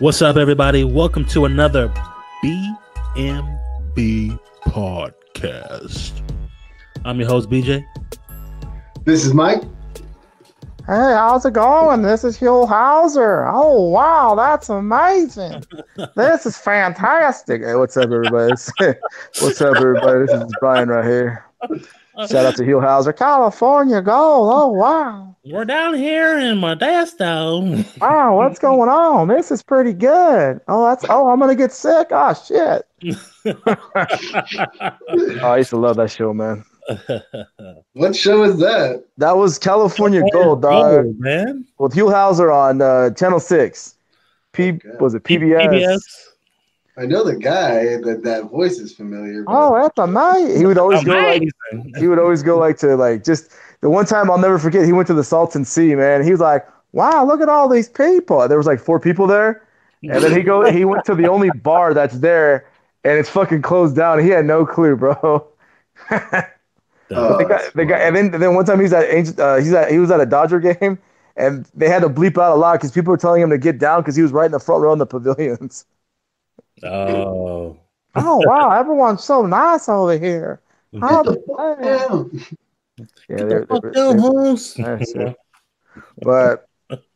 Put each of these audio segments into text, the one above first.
What's up, everybody? Welcome to another B.M.B. podcast. I'm your host, BJ. This is Mike. Hey, how's it going? This is Hugh Hauser. Oh, wow, that's amazing. This is fantastic. Hey, what's up, everybody? What's up, everybody? This is Brian right here. Shout out to Hugh Hauser. California gold. Oh, wow. We're down here in Modesto. Wow, what's going on? This is pretty good. I'm going to get sick. Oh, shit. I used to love that show, man. What show is that? That was California Gold, dog. Gold, man. With Hugh Hauser on Channel 6. Was it PBS? I know the guy. That voice is familiar. But... Oh, that's amazing. He would always go to just the one time I'll never forget. He went to the Salton Sea, man. He was like, "Wow, look at all these people." There was like 4 people there, and then he went to the only bar that's there, and it's fucking closed down. He had no clue, bro. The guy, and then one time he was at a Dodger game, and they had to bleep out a lot because people were telling him to get down because he was right in the front row in the pavilions. Oh Wow! Everyone's so nice over here. But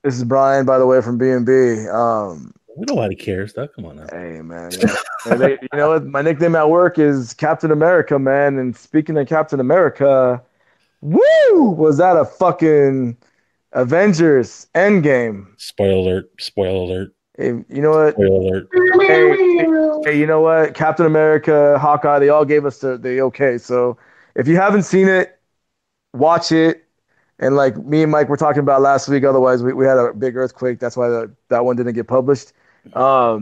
this is Brian, by the way, from B.M.B. Nobody cares, though. Come on now. Hey, man. Yeah. You know what? My nickname at work is Captain America, man. And speaking of Captain America, woo! Was that a fucking Avengers Endgame? Spoiler alert. Hey, you know what? Spoiler alert. Hey, you know what? Captain America, Hawkeye, they all gave us the okay. So if you haven't seen it, watch it. And like me and Mike were talking about last week, otherwise we had a big earthquake. That's why that one didn't get published. Yeah,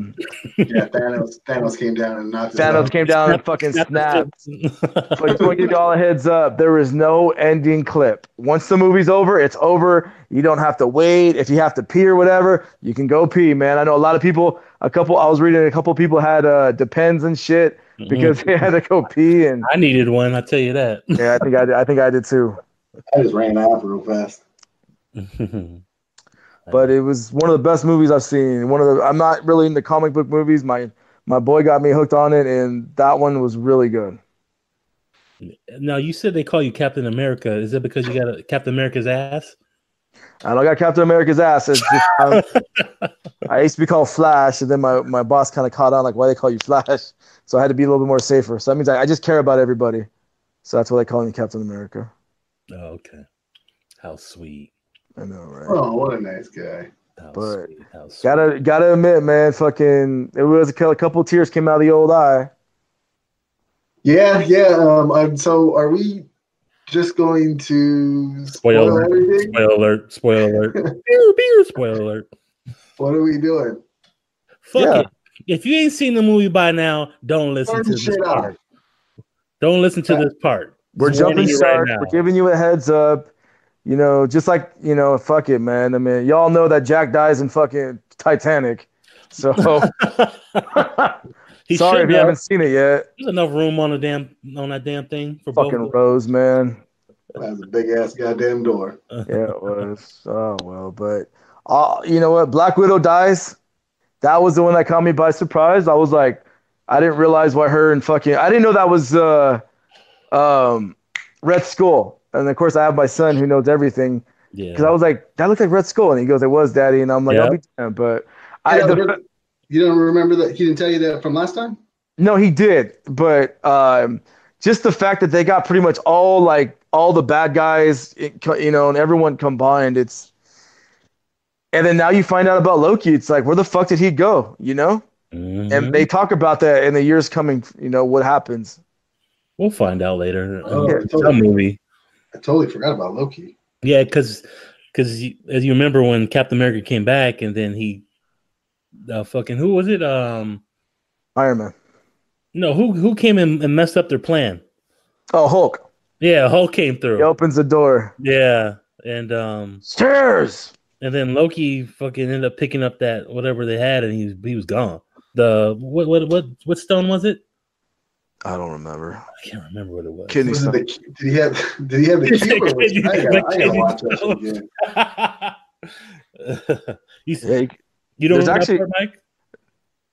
Thanos came down and knocked. Thanos came down and fucking snapped. But just want to give you all a heads up. There is no ending clip. Once the movie's over, it's over. You don't have to wait. If you have to pee or whatever, you can go pee, man. I know a lot of people. I was reading a couple people had Depends and shit because they had to go pee. And I needed one. I tell you that. Yeah, I think I did too. I just ran out real fast. But it was one of the best movies I've seen. I'm not really into comic book movies. My boy got me hooked on it, and that one was really good. Now, you said they call you Captain America. Is it because you got Captain America's ass? I don't got Captain America's ass. It's just, I used to be called Flash, and then my boss kind of caught on, like, why they call you Flash? So I had to be a little bit more safer. So that means I just care about everybody. So that's why they call me Captain America. Oh, okay. How sweet. I know, right? Oh, what a nice guy. But gotta admit, man, fucking, it was a couple tears came out of the old eye. Yeah. So are we just going to spoil everything? Spoiler alert. Spoiler alert. What are we doing? Fuck it. If you ain't seen the movie by now, don't listen to this part. Don't listen to this part. We're jumping shark. We're giving you a heads up. You know, just like, you know, fuck it, man. I mean, y'all know that Jack dies in fucking Titanic. So sorry if you haven't seen it yet. There's enough room on that damn thing for fucking both Rose, man. That was a big ass goddamn door. Yeah, it was. Oh well, but you know what? Black Widow dies. That was the one that caught me by surprise. I was like, I didn't realize why her and fucking I didn't know that was Red Skull. And of course, I have my son who knows everything. Yeah. Because I was like, that looks like Red Skull. And he goes, it was, Daddy. And I'm like, I'll be damned. But you don't remember that? He didn't tell you that from last time? No, he did. But just the fact that they got pretty much all the bad guys, you know, and everyone combined, it's. And then now you find out about Loki. It's like, where the fuck did he go? You know? Mm-hmm. And they talk about that in the years coming, you know, what happens. We'll find out later. Movie. I totally forgot about Loki. Yeah, because as you remember when Captain America came back, and then he, fucking who was it? Iron Man. No, who came in and messed up their plan? Oh, Hulk. Yeah, Hulk came through. He opens the door. Yeah, and stairs. And then Loki fucking ended up picking up that whatever they had, and he was gone. The what stone was it? I don't remember. I can't remember what it was. Kidney stone. Did he have the cube? I gotta watch that again. You don't remember, Mike?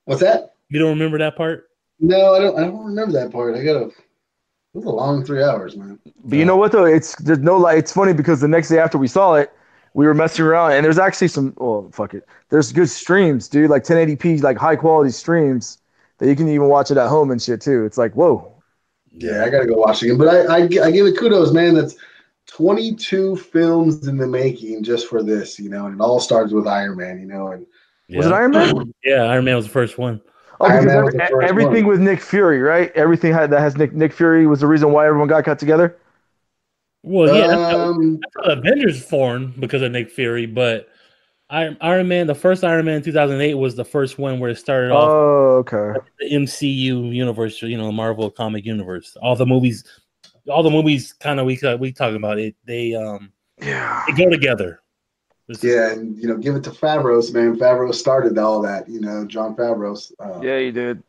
What's that? You don't remember that part? No, I don't remember that part. It was a long 3 hours, man. But you know what though? There's no like. It's funny because the next day after we saw it, we were messing around, and there's actually some. Oh fuck it. There's good streams, dude. Like 1080p, like high quality streams that you can even watch it at home and shit too. It's like whoa. Yeah, I gotta go watch it again. But I give it kudos, man. That's 22 films in the making just for this, and it all starts with Iron Man, and Was it Iron Man? Yeah, Iron Man was the first one. Oh, because everything with Nick Fury, right? Everything that has Nick Fury was the reason why everyone got together. Well, yeah, that's how Avengers formed because of Nick Fury, but Iron Man, the first Iron Man in 2008 was the first one where it started off. Oh, okay. The MCU universe, Marvel comic universe. All the movies kind of we talking about it. They go together. Yeah, and give it to Favreau, man. Favreau started all that, John Favreau. Yeah, he did.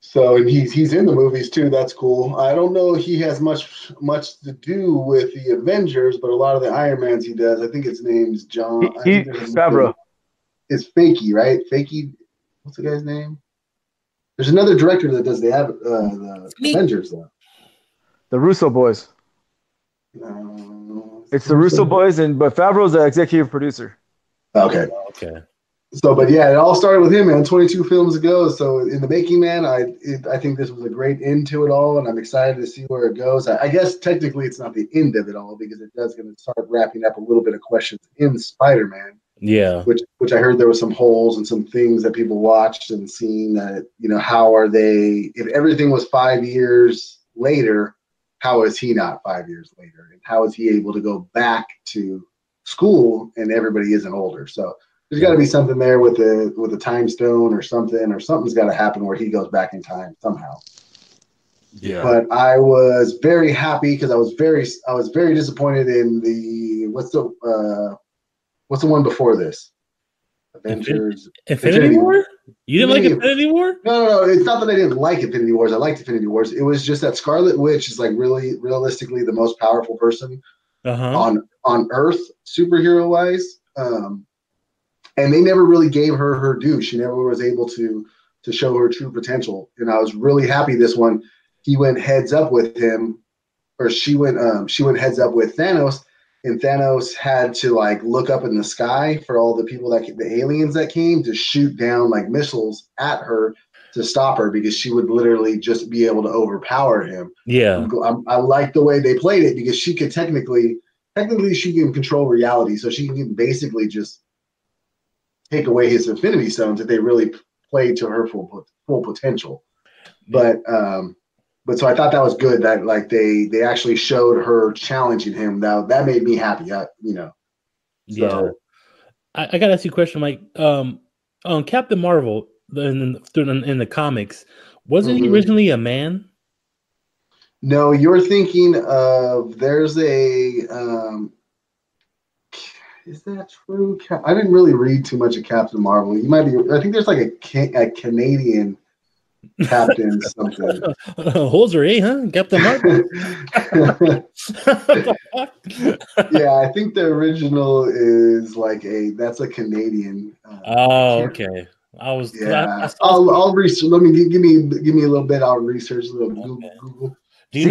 So, and he's in the movies too. That's cool. I don't know if he has much to do with the Avengers, but a lot of the Iron Mans he does. I think his name's John. Favreau. It's Fakey, right? Fakey. What's the guy's name? There's another director that does the Avengers though. The Russo boys. It's the Russo boys, but Favreau's the executive producer. Okay. So, but yeah, it all started with him, man. 22 films ago. So, in the making, man, I think this was a great end to it all, and I'm excited to see where it goes. I guess technically it's not the end of it all because it does going to start wrapping up a little bit of questions in Spider-Man. Yeah. Which I heard there was some holes and some things that people watched and seen that how are they? If everything was 5 years later, how is he not 5 years later? And how is he able to go back to school and everybody isn't older? So there's got to be something there with the time stone or something's got to happen where he goes back in time somehow. Yeah. But I was very happy because I was very disappointed in the what's the one before this? Avengers. Infinity War? You didn't like Infinity War? No. It's not that I didn't like Infinity Wars. I liked Infinity Wars. It was just that Scarlet Witch is like really realistically the most powerful person on Earth, superhero wise. And they never really gave her due. She never was able to show her true potential. And I was really happy this one. He went heads up with him, or she went heads up with Thanos. And Thanos had to like look up in the sky for all the people the aliens that came to shoot down like missiles at her to stop her because she would literally just be able to overpower him. Yeah, I like the way they played it because she could technically she can control reality, so she can basically just take away his Infinity Stones if they really played to her full potential. But so I thought that was good that like they actually showed her challenging him. Now that made me happy. So. Yeah. I gotta ask you a question, Mike. On Captain Marvel in the comics, wasn't he originally a man? No, you're thinking of there's a is that true? I didn't really read too much of Captain Marvel. You might be. I think there's like a Canadian Captain something. Holzer, huh? Captain Marvel. Yeah, I think the original is like that's a Canadian. Okay. Yeah, I'll research. Let me give me a little bit. I'll research a little Google. Do you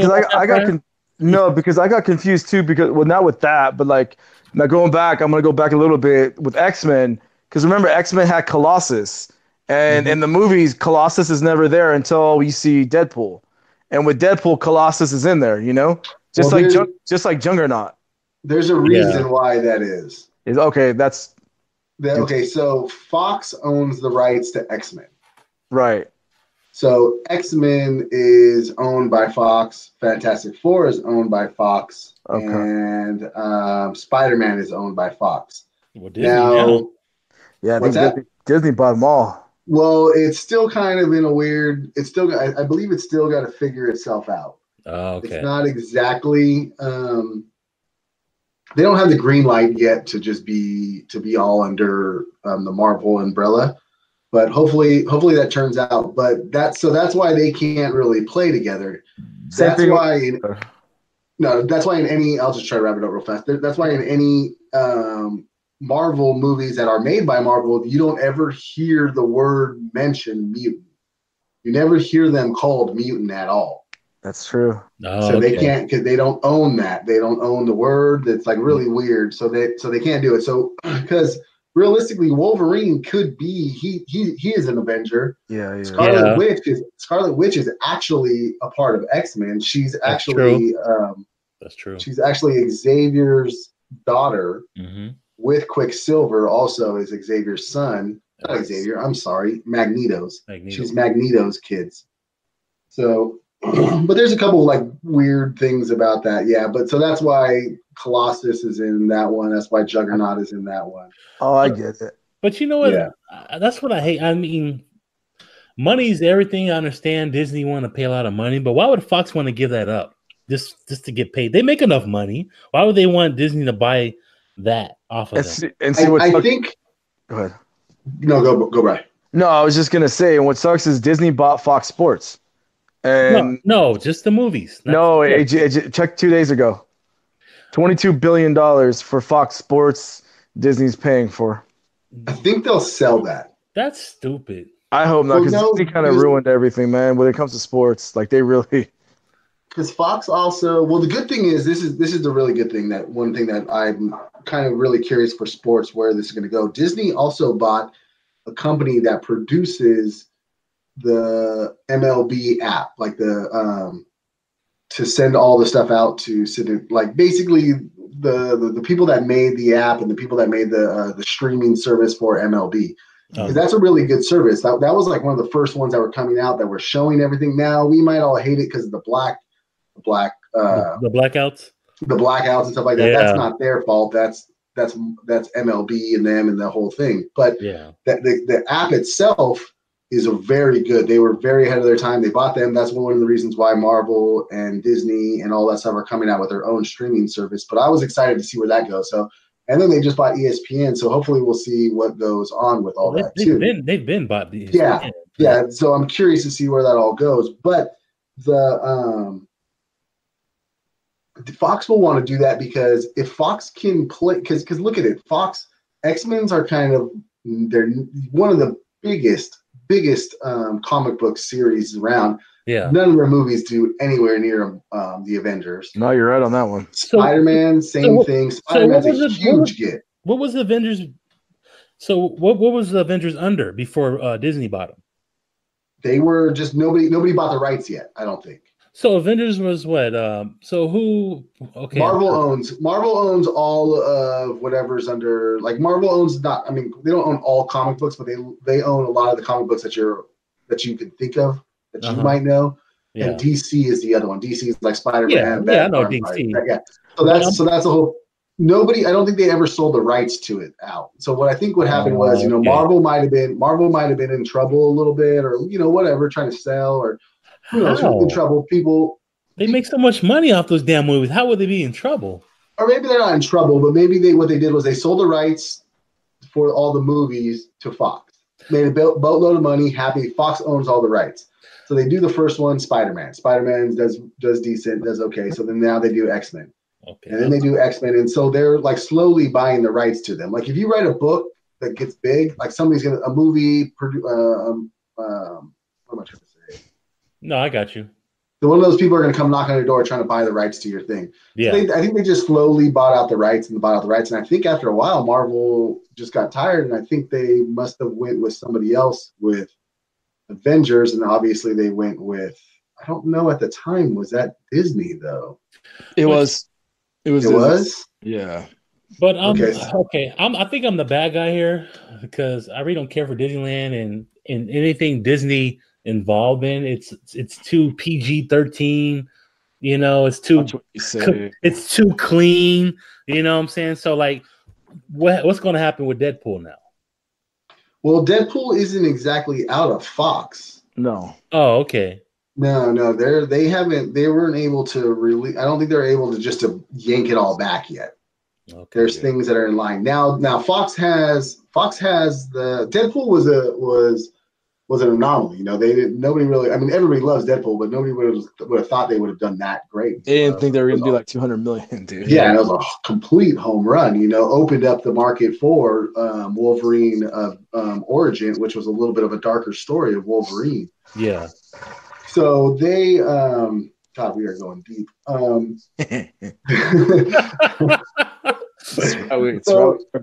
know because I got confused too because not with that, but like now going back, I'm gonna go back a little bit with X-Men because remember X-Men had Colossus. And in the movies, Colossus is never there until you see Deadpool. And with Deadpool, Colossus is in there, just like Juggernaut. There's a reason why that is. Okay, so Fox owns the rights to X-Men. Right. So X-Men is owned by Fox. Fantastic Four is owned by Fox. Okay. And Spider-Man is owned by Fox. Well, Disney now. Yeah, I think Disney bought them all. Well, it's still kind of in a weird. It's still. I believe it's still got to figure itself out. Oh, okay. It's not exactly. They don't have the green light yet to just be all under the Marvel umbrella, but hopefully that turns out. But that's why they can't really play together. That's why in any. I'll just try to wrap it up real fast. That's why in any Marvel movies that are made by Marvel, you don't ever hear the word mentioned mutant. You never hear them called mutant at all. That's true. So they can't, because they don't own that. They don't own the word. It's like really weird. So they can't do it. So because realistically, Wolverine could be he is an Avenger. Yeah. Scarlet Witch is actually a part of X-Men. She's actually that's true. She's actually Xavier's daughter with Quicksilver. Also is Xavier's son. Not Xavier. I'm sorry, Magneto's. She's Magneto's kids. So. But there's a couple of like weird things about that, yeah. But so that's why Colossus is in that one. That's why Juggernaut is in that one. Oh, I get it. But you know what? Yeah. That's what I hate. I mean, money's everything. I understand Disney want to pay a lot of money, but why would Fox want to give that up just to get paid? They make enough money. Why would they want Disney to buy that off of them? And see I think. Go ahead. No, go Brian. No, I was just gonna say, and what sucks is Disney bought Fox Sports. And no, just the movies. Check 2 days ago. $22 billion for Fox Sports Disney's paying for. I think they'll sell that. That's stupid. I hope not, because Disney kind of ruined everything, man. When it comes to sports, like they really. Because Fox also, well, the good thing is this is the really good thing, that one thing that I'm kind of really curious for sports where this is going to go. Disney also bought a company that produces the MLB app, like the to send all the stuff out to like basically the people that made the app and the people that made the streaming service for MLB. Because that's a really good service. That was like one of the first ones that were coming out that were showing everything. Now we might all hate it because of the blackouts, and stuff like that. Yeah. That's not their fault. That's MLB and them and the whole thing. But the app itself is a very good. They were very ahead of their time. They bought them. That's one of the reasons why Marvel and Disney and all that stuff are coming out with their own streaming service. But I was excited to see where that goes. So, and then they just bought ESPN. So hopefully we'll see what goes on with all that too. They've been bought the ESPN. Yeah. So I'm curious to see where that all goes. But the Fox will want to do that, because if Fox can play, because look at it, Fox X-Men's are they're one of the biggest comic book series around. Yeah. None of their movies do anywhere near the Avengers. No, you're right on that one. Spider-Man, same thing. Spider-Man's a huge get. What was the Avengers? So what was the Avengers under before Disney bought them? They were just nobody bought the rights yet, I don't think. So Avengers was what? So who? Okay. Marvel owns all of whatever's under. Like Marvel owns not. I mean, they don't own all comic books, but they own a lot of the comic books that you can think of that you might know. Yeah. And DC is the other one. DC is like Spider-Man. Yeah, I know DC. Yeah. So that's a whole. Nobody. I don't think they ever sold the rights to it out. So what I think what happened was, Marvel might have been in trouble a little bit, or whatever, trying to sell, or. Who knows? In trouble. They make so much money off those damn movies. How would they be in trouble? Or maybe they're not in trouble, but maybe what they did was they sold the rights for all the movies to Fox. Made a boatload of money. Happy. Fox owns all the rights. So they do the first one, Spider-Man. Spider-Man does decent, does okay. So then now they do X-Men. Okay. And then they do X-Men. And so they're like slowly buying the rights to them. Like if you write a book that gets big, like somebody's going to, a movie, what am I trying to say? No, I got you. So one of those people are going to come knock on your door trying to buy the rights to your thing. Yeah. So I think they just slowly bought out the rights. And I think after a while, Marvel just got tired, and I think they must have went with somebody else with Avengers, and obviously they went with, I don't know at the time, was that Disney though? It was. It was? Yeah. But okay. I think I'm the bad guy here, because I really don't care for Disneyland and anything Disney involved in. It's too PG-13, it's too clean, you know what I'm saying? So like what's going to happen with Deadpool now? Well, Deadpool isn't exactly out of Fox. No. Oh, okay. No, they weren't able to really, I don't think they're able to just to yank it all back yet. Okay. There's things that are in line. Now Fox has the Deadpool was was an anomaly. Nobody really. I mean, everybody loves Deadpool, but nobody would have thought they would have done that great. They didn't think they were going to be like 200 million, dude. Yeah, and it was a complete home run. Opened up the market for Wolverine Origin, which was a little bit of a darker story of Wolverine. Yeah. So they, God, we are going deep.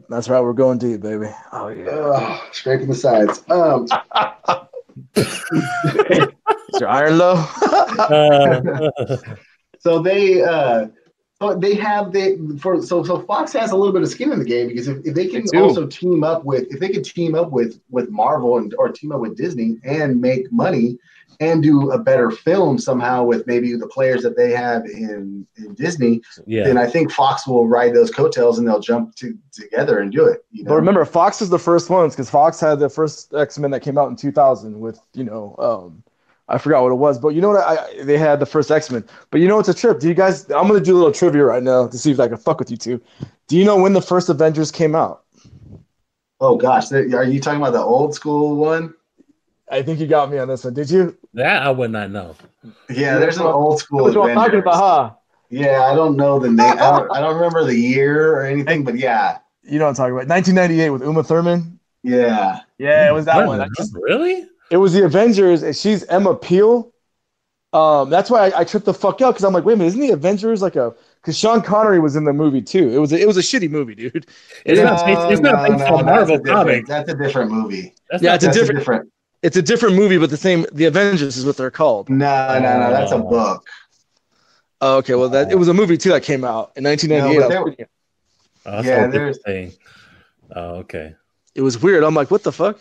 That's right. We're going deep, baby. Oh yeah. Scraping the sides. Is your iron low? So Fox has a little bit of skin in the game, because if they can also team up with Marvel or team up with Disney and make money and do a better film somehow with maybe the players that they have in Disney, then I think Fox will ride those coattails and they'll jump together and do it. But remember, Fox was the first ones, because Fox had the first X-Men that came out in 2000 with, I forgot what it was, but they had the first X-Men. But it's a trip. Do you guys, I'm going to do a little trivia right now to see if I can fuck with you two. Do you know when the first Avengers came out? Oh gosh, are you talking about the old school one? I think you got me on this one. Did you? That I would not know. Yeah, there's an old school Avengers. What I'm talking about, huh? Yeah, I don't know the name. I don't remember the year or anything, but yeah. You know what I'm talking about. 1998 with Uma Thurman. Yeah. Yeah, it was that one. Really? It was the Avengers, and she's Emma Peel. That's why I tripped the fuck out, because I'm like, wait a minute, isn't the Avengers because Sean Connery was in the movie too. It was a shitty movie, dude. It's not based on Marvel comics. That's a different movie. It's a different movie, but the Avengers is what they're called. No, that's a book. Oh, okay, well it was a movie too that came out in 1998. There's thing. Oh, okay. It was weird. I'm like, what the fuck?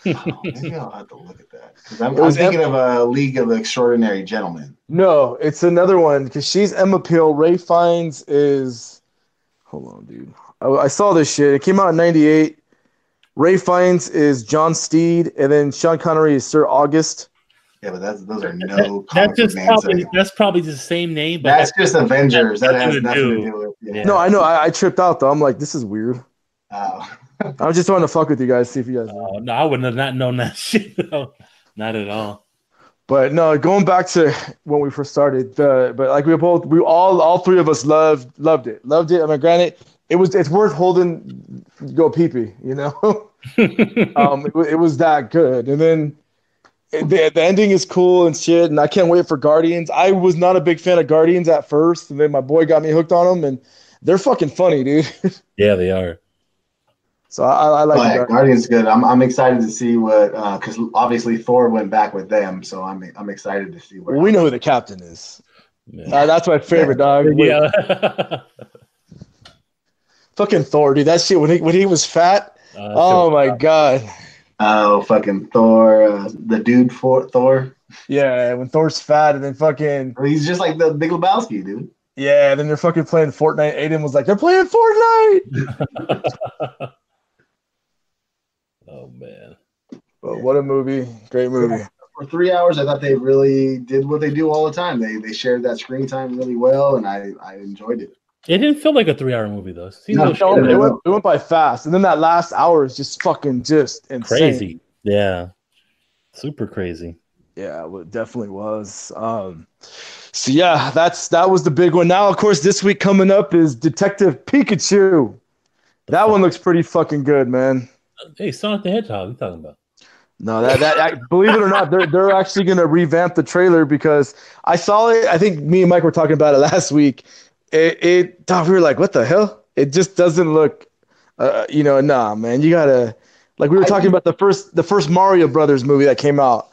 Maybe I'll have to look at that, because I'm thinking of a League of Extraordinary Gentlemen. No, it's another one, because she's Emma Peel. Ray Fiennes is. Hold on, dude. I saw this shit. It came out in 98. Ray Fiennes is John Steed, and then Sean Connery is Sir August. Yeah, but those are no. That's probably the same name. But that's just Avengers. That has nothing to do with. Yeah. No, I know. I tripped out though. I'm like, this is weird. I was just trying to fuck with you guys, see if you guys know. No, I would have not known that shit. No, not at all. But no, going back to when we first started, but like all three of us loved it. I mean, granted, it's worth holding go pee-pee, it was that good. And then the ending is cool and shit, and I can't wait for Guardians. I was not a big fan of Guardians at first, and then my boy got me hooked on them, and they're fucking funny, dude. Yeah, they are. So I like Guardians. Good. I'm excited to see what, because obviously Thor went back with them, so I'm excited to see where. We know who the captain is. Yeah. That's my favorite dog. Yeah. Fucking Thor, dude. That shit when he was fat. Oh my god. Oh, fucking Thor, the dude for Thor. Yeah, when Thor's fat and then fucking. He's just like the Big Lebowski, dude. Yeah, then they're fucking playing Fortnite. Aiden was like, they're playing Fortnite. Oh man. But what a movie. Great movie. For 3 hours, I thought they really did what they do all the time. They shared that screen time really well, and I enjoyed it. It didn't feel like a 3 hour movie though. It went by fast, and then that last hour is just fucking insane. Crazy. Yeah, super crazy. Yeah, well, it definitely was. So yeah, that was the big one. Now, of course, this week coming up is Detective Pikachu. That one looks pretty fucking good, man. Hey, Sonic the Hedgehog, what are you talking about? No, that believe it or not, they're actually gonna revamp the trailer, because I saw it. I think me and Mike were talking about it last week. We were like, what the hell? It just doesn't look, nah, man. You gotta, like we were talking about the first Mario Brothers movie that came out.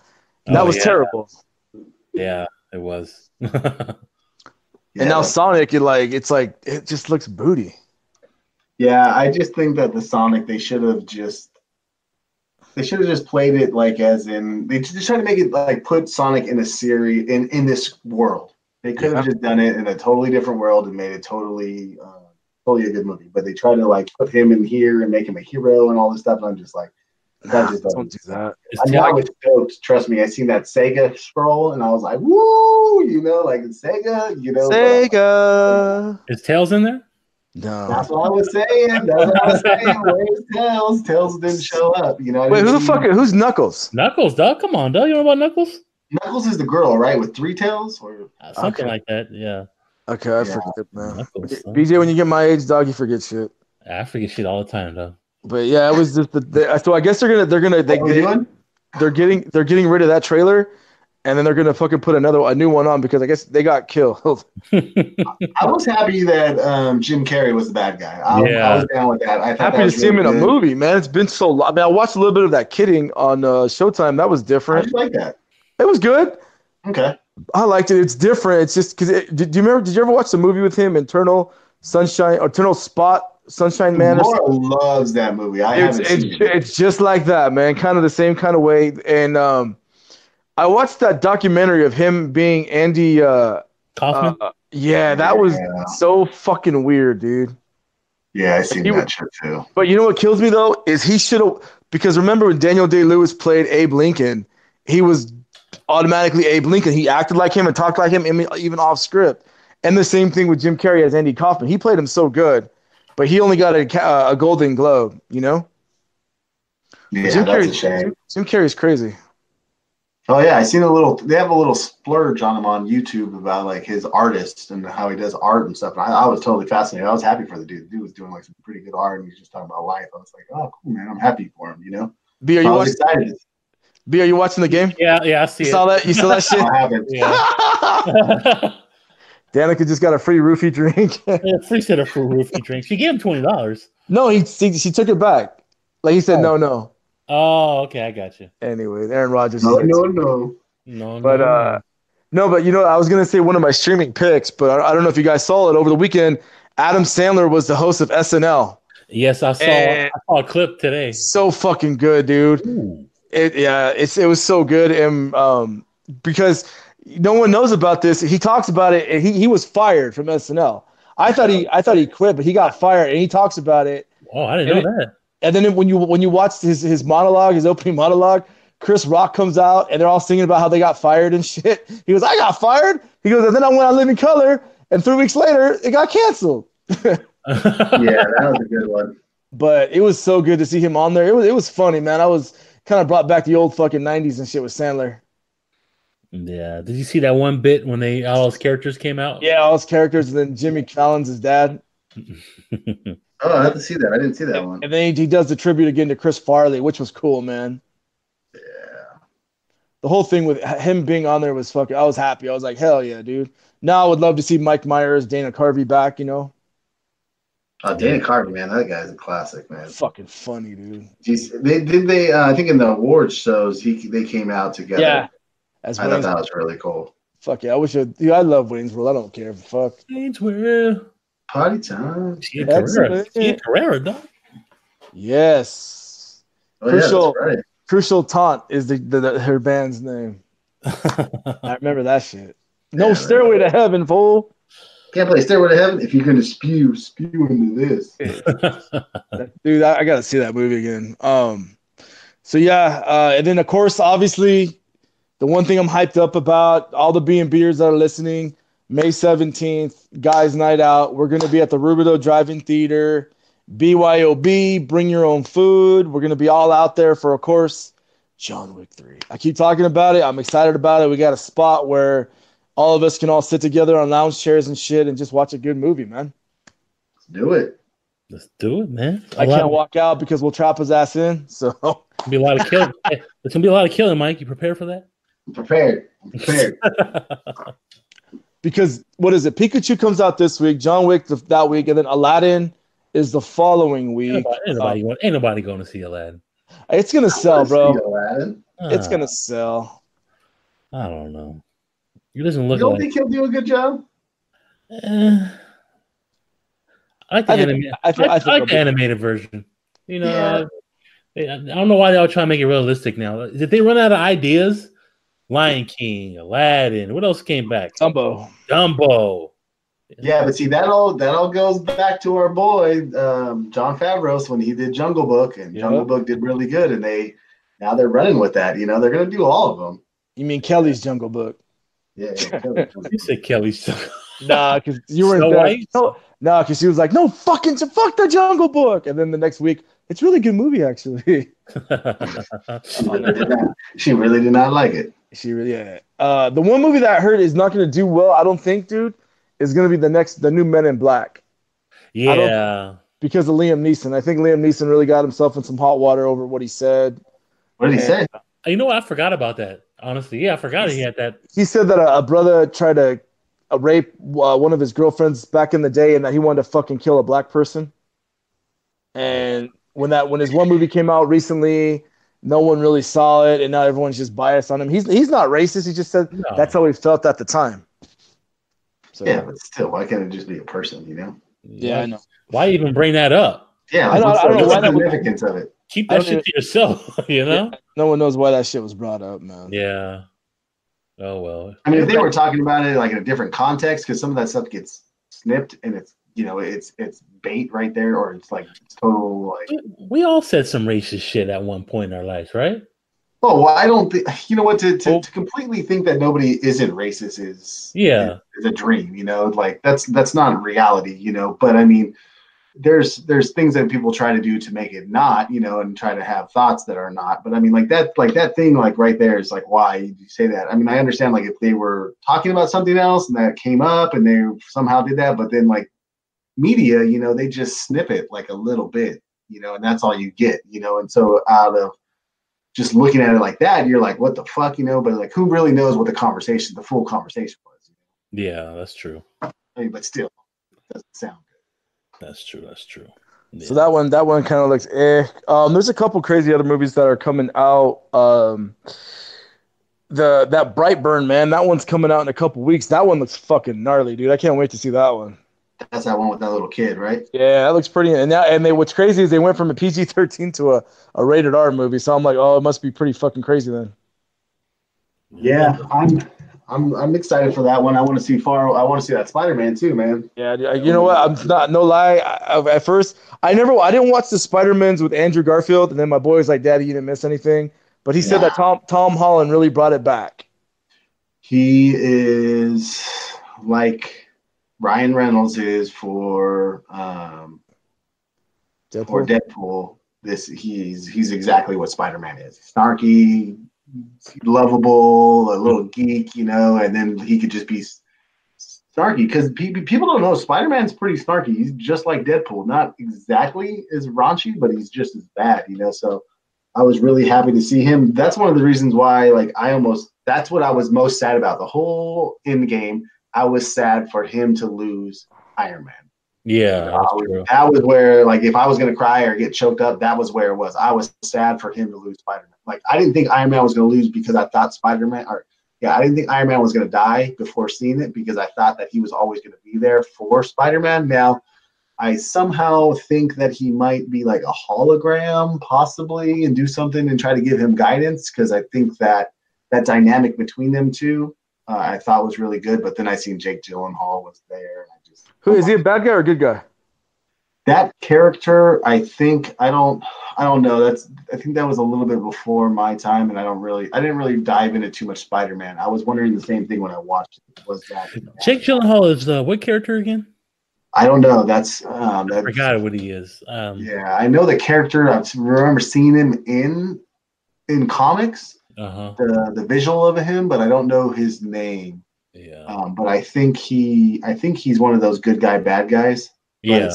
And that was terrible. Yeah, it was. And now Sonic, it just looks booty. Yeah, I just think that the Sonic, they should have just played it like as in they just tried to make it like put Sonic in a series in this world. They could have just done it in a totally different world and made it totally a good movie. But they try to like put him in here and make him a hero and all this stuff. And I'm just like, that just don't do that. I was stoked. Trust me, I seen that Sega scroll and I was like, woo, like Sega, Sega. Is Tails in there? No. That's what I was saying. That's what I was saying. Where's Tails? Tails didn't show up. You know. Wait, who's Knuckles? Knuckles, dog. Come on, dog. You know about Knuckles? Knuckles is the girl, right? With 3 tails, or something like that. Yeah. Okay, I forget, man. Knuckles, BJ, when you get my age, dog, you forget shit. I forget shit all the time, though. But yeah, it was just so I guess they're getting rid of that trailer, and then they're gonna fucking put a new one on because I guess they got killed. I was happy that Jim Carrey was the bad guy. I was down with that. I thought happy to see him in a movie, man. It's been so long. I mean, I watched a little bit of that Kidding on Showtime. That was different. I just like that. It was good. Okay. I liked it. It's different. It's just because did you ever watch the movie with him, Eternal Spot? Sunshine Man. Laura loves that movie. It's just like that, man. Kind of the same kind of way. And I watched that documentary of him being Andy Kaufman. That was so fucking weird, dude. Yeah, I seen that shit too. But you know what kills me though is he should have, because remember when Daniel Day-Lewis played Abe Lincoln, he was automatically Abe Lincoln. He acted like him and talked like him, even off script. And the same thing with Jim Carrey as Andy Kaufman. He played him so good. But he only got a Golden Globe, you know? Yeah, that's a shame. Jim Carrey's crazy. Oh, yeah. They have a little splurge on him on YouTube about, like, his artists and how he does art and stuff. And I was totally fascinated. I was happy for the dude. The dude was doing, like, some pretty good art, and he's just talking about life. I was like, oh, cool, man. I'm happy for him, you know? B, are you watching the game? Yeah, I see it. You saw that shit? I haven't. Yeah. Danica just got a free roofie drink. Free set of free roofie drink. She gave him $20. No, she took it back. Like he said, no. Oh, okay, I got you. Anyway, Aaron Rodgers. No. But you know, I was gonna say one of my streaming picks, but I don't know if you guys saw it over the weekend. Adam Sandler was the host of SNL. Yes, I saw a clip today. So fucking good, dude. Ooh. It was so good, and because no one knows about this. He talks about it, and he was fired from SNL. I thought he quit, but he got fired, and he talks about it. Oh, I didn't know that. And then when you watch his monologue, his opening monologue, Chris Rock comes out, and they're all singing about how they got fired and shit. He goes, "I got fired." He goes, "And then I went on Living Color, and 3 weeks later, it got canceled." Yeah, that was a good one. But it was so good to see him on there. It was funny, man. I was kind of brought back the old fucking 90s and shit with Sandler. Yeah. Did you see that one bit when all those characters came out? Yeah, all those characters, and then Jimmy Fallon's his dad. Oh, I have to see that. I didn't see that one. And then he does the tribute again to Chris Farley, which was cool, man. Yeah. The whole thing with him being on there was fucking. I was happy. I was like, hell yeah, dude. Now I would love to see Mike Myers, Dana Carvey back, you know? Dana Carvey, man, that guy's a classic, man. Fucking funny, dude. Jeez, they I think in the awards shows they came out together. Yeah. I thought that was really cool. Fuck yeah. I love Wayne's World. I don't care. Fuck. Wayne's World. Party time. Carrera, dog. Yes. Oh, Crucial, yeah, that's right. Crucial Taunt is her band's name. I remember that shit. No Stairway to Heaven, fool. Can't play Stairway to Heaven if you're going to spew into this. Dude, I got to see that movie again. So yeah, and then of course, obviously, the one thing I'm hyped up about, all the B&Bers that are listening, May 17th, guys' night out. We're going to be at the Rubidoux Drive-In Theater. BYOB, bring your own food. We're going to be all out there for, of course, John Wick 3. I keep talking about it. I'm excited about it. We got a spot where all of us can all sit together on lounge chairs and shit and just watch a good movie, man. Let's do it. Let's do it, man. I can't walk out because we'll trap his ass in. So There's gonna be a lot of killing. There's gonna be a lot of killing, Mike. You prepared for that? I'm prepared. Because what is it? Pikachu comes out this week, John Wick that week, and then Aladdin is the following week. Ain't nobody going to see Aladdin. It's gonna sell, bro. Aladdin. It's gonna sell. I don't know. He doesn't look. You don't think he'll do a good job? I like the animated version. You know, I don't know why they all try to make it realistic now. Did they run out of ideas? Lion King, Aladdin. What else came back? Dumbo. Yeah, but see that all goes back to our boy Jon Favreau when he did Jungle Book, and Jungle Book did really good, and now they're running with that. You know, they're gonna do all of them. You mean Kelly's Jungle Book? Yeah. You said Kelly's Jungle. Nah, because you weren't there. No, because she was like, no, fuck the Jungle Book. And then the next week, it's a really good movie, actually. She really did not like it. She really, yeah. The one movie that I heard is not going to do well, I don't think, dude, is going to be the new Men in Black. Yeah. Because of Liam Neeson. I think Liam Neeson really got himself in some hot water over what he said. What did he say? You know what? I forgot about that. Honestly, yeah, I forgot he had that. He said that a brother tried to rape one of his girlfriends back in the day, and that he wanted to fucking kill a black person. And when his one movie came out recently, no one really saw it, and now everyone's just biased on him. He's not racist. He just said that's how he felt at the time. So, yeah, but still, why can't it just be a person? You know? Yeah, I know. Why even bring that up? Yeah, I don't know why the significance of it. Keep that shit to yourself. You know? Yeah, no one knows why that shit was brought up, man. Yeah. Oh well. I mean, if they were talking about it like in a different context, because some of that stuff gets snipped and it's it's bait right there, or it's like it's total like. We all said some racist shit at one point in our lives, right? Oh well, I don't think you know what to completely think that nobody isn't racist is a dream. You know, like that's not reality. You know, but I mean. There's things that people try to do to make it not, you know, and try to have thoughts that are not. But I mean, like that thing, like right there is like, why do you say that? I mean, I understand like if they were talking about something else and that came up and they somehow did that, but then like media, you know, they just snip it like a little bit, you know, and that's all you get, you know. And so out of just looking at it like that, you're like, what the fuck, you know? But like, who really knows what the full conversation was? You know? Yeah, that's true. I mean, but still, it doesn't sound. That's true. Yeah. So that one kind of looks there's a couple crazy other movies that are coming out. That Brightburn, man, that one's coming out in a couple weeks. That one looks fucking gnarly, dude. I can't wait to see that one. That's that one with that little kid, right? Yeah, that looks pretty. And what's crazy is they went from a PG-13 to a rated R movie. So I'm like, oh, it must be pretty fucking crazy then. Yeah, I'm excited for that one. I want to see that Spider-Man too, man. Yeah, you know what? I'm not no lie. At first, I didn't watch the Spider-Mans with Andrew Garfield, and then my boy was like, "Daddy, you didn't miss anything." But he said that Tom Holland really brought it back. He is like Ryan Reynolds is for Deadpool. He's exactly what Spider-Man is. Snarky, lovable, a little geek, you know, and then he could just be snarky because people don't know Spider-Man's pretty snarky. He's just like Deadpool, not exactly as raunchy, but he's just as bad, you know. So I was really happy to see him. That's one of the reasons why, like, that's what I was most sad about. The whole Endgame, I was sad for him to lose Iron Man. Yeah, that was where, like, if I was gonna cry or get choked up, that was where it was. I was sad for him to lose Spider-Man. Like, I didn't think Iron Man was gonna lose because I thought I didn't think Iron Man was gonna die before seeing it because I thought that he was always gonna be there for Spider-Man. Now, I somehow think that he might be like a hologram, possibly, and do something and try to give him guidance because I think that dynamic between them two, I thought was really good. But then I seen Jake Gyllenhaal was there, and who is he, a bad guy or a good guy? That character, I don't know. I think that was a little bit before my time, and I didn't really dive into too much Spider-Man. I was wondering the same thing when I watched it. Was that Jake Gyllenhaal is what character again? I don't know. I forgot what he is. Yeah, I know the character. I remember seeing him in comics. The visual of him, but I don't know his name. Yeah. But I think he's one of those good guy, bad guys. But yeah.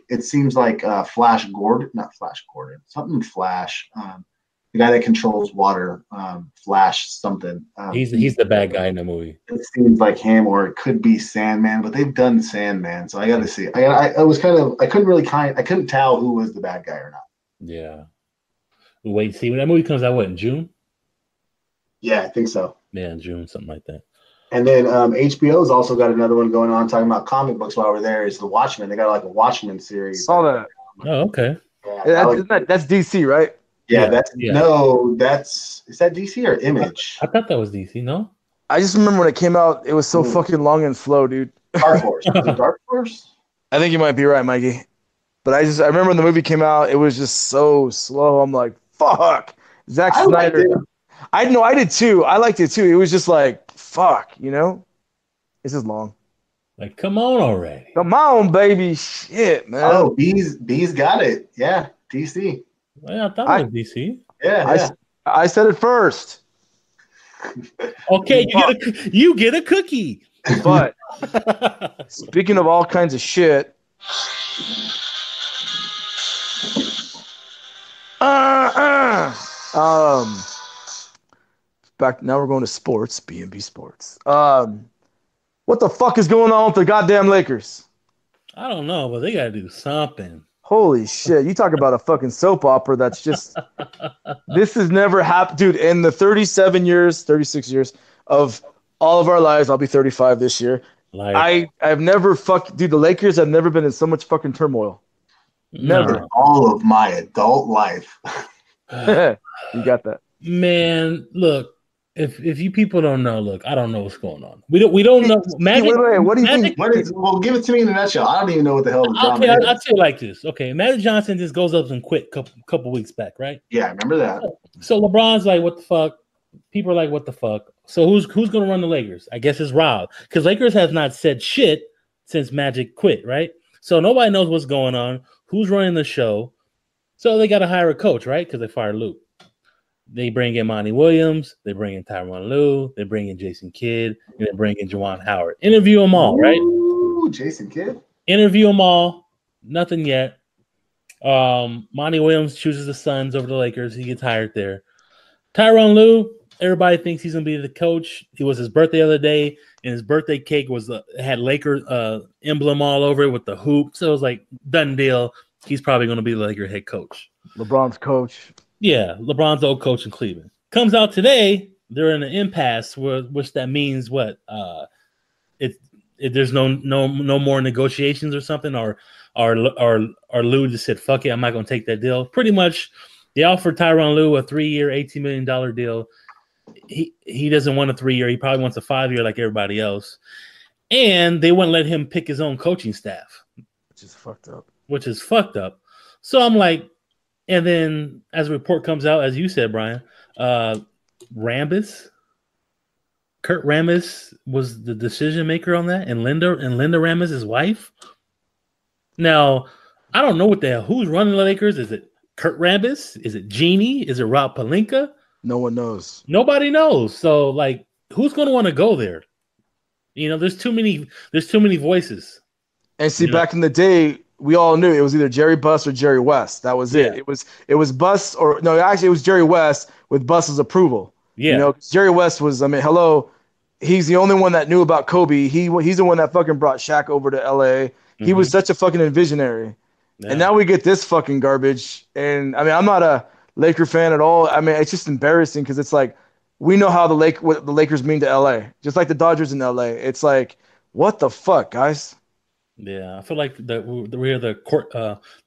It seems like Flash Gordon, not Flash Gordon, something Flash. The guy that controls water, Flash something. He's the bad guy in the movie. It seems like him, or it could be Sandman, but they've done Sandman, so I got to see. I couldn't tell who was the bad guy or not. Yeah. Wait, see when that movie comes out, what, in June? Yeah, I think so. Yeah, in June, something like that. And then HBO's also got another one going on talking about comic books while we're there. Is the Watchmen. They got like a Watchmen series. Saw that. Oh, okay. Yeah, that's DC, right? Yeah, is that DC or Image? I thought that was DC, no? I just remember when it came out, it was so fucking long and slow, dude. Dark Horse. Was it Dark Horse? I think you might be right, Mikey. But I remember when the movie came out, it was just so slow. I'm like, fuck. Zack Snyder. I know, I did too. I liked it too. It was just like, fuck, you know? It's just long. Like, come on already. Come on, baby. Shit, man. Oh, B's got it. Yeah, DC. Well, I thought it was DC. Yeah. I said it first. Okay, you get a cookie. But speaking of all kinds of shit, back now we're going to sports, B.M.B. Sports. What the fuck is going on with the goddamn Lakers? I don't know, but they gotta do something. Holy shit. You talk about a fucking soap opera that's just this has never happened. Dude, in the 36 years of all of our lives, I'll be 35 this year. I've never dude, the Lakers have never been in so much fucking turmoil. Never. No. All of my adult life. You got that. Man, look, if you people don't know, look, I don't know what's going on. We don't know. Magic. Wait, what do you think? Well, give it to me in a nutshell. I don't even know what the hell the drama is. I'll tell you like this. Okay, Magic Johnson just goes up and quit couple weeks back, right? Yeah, I remember that. So LeBron's like, what the fuck? People are like, what the fuck? So who's going to run the Lakers? I guess it's Rob, because Lakers has not said shit since Magic quit, right? So nobody knows what's going on. Who's running the show? So they got to hire a coach, right? Because they fired Luke. They bring in Monty Williams. They bring in Tyronn Lue. They bring in Jason Kidd. And they bring in Juwan Howard. Interview them all, right? Ooh, Jason Kidd. Interview them all. Nothing yet. Monty Williams chooses the Suns over the Lakers. He gets hired there. Tyronn Lue, everybody thinks he's going to be the coach. It was his birthday the other day, and his birthday cake had Laker emblem all over it with the hoop. So it was like, done deal. He's probably going to be the Laker head coach. LeBron's coach. Yeah, LeBron's old coach in Cleveland. Comes out today, they're in an impasse, which that means what? There's no more negotiations or something, or Lue just said, fuck it, I'm not going to take that deal. Pretty much, they offered Tyronn Lue a 3-year, $18 million deal. He doesn't want a 3-year. He probably wants a 5-year like everybody else. And they wouldn't let him pick his own coaching staff. Which is fucked up. So I'm like, and then as a report comes out, as you said, Brian, Kurt Rambis was the decision maker on that, and Linda Rambis, his wife. Now, I don't know what the hell. Who's running the Lakers? Is it Kurt Rambis? Is it Jeannie? Is it Rob Pelinka? No one knows. Nobody knows. So, like, who's going to want to go there? You know, there's too many voices. And see, back in the day, we all knew it was either Jerry Buss or Jerry West. That was it. It was Buss or no, actually it was Jerry West with Buss's approval. Yeah. You know, Jerry West was, I mean, hello, he's the only one that knew about Kobe. He's the one that fucking brought Shaq over to LA. Mm-hmm. He was such a fucking visionary. Yeah. And now we get this fucking garbage. And I mean, I'm not a Laker fan at all. I mean, it's just embarrassing because it's like we know how what the Lakers mean to LA, just like the Dodgers in LA. It's like, what the fuck, guys? Yeah, I feel like we're the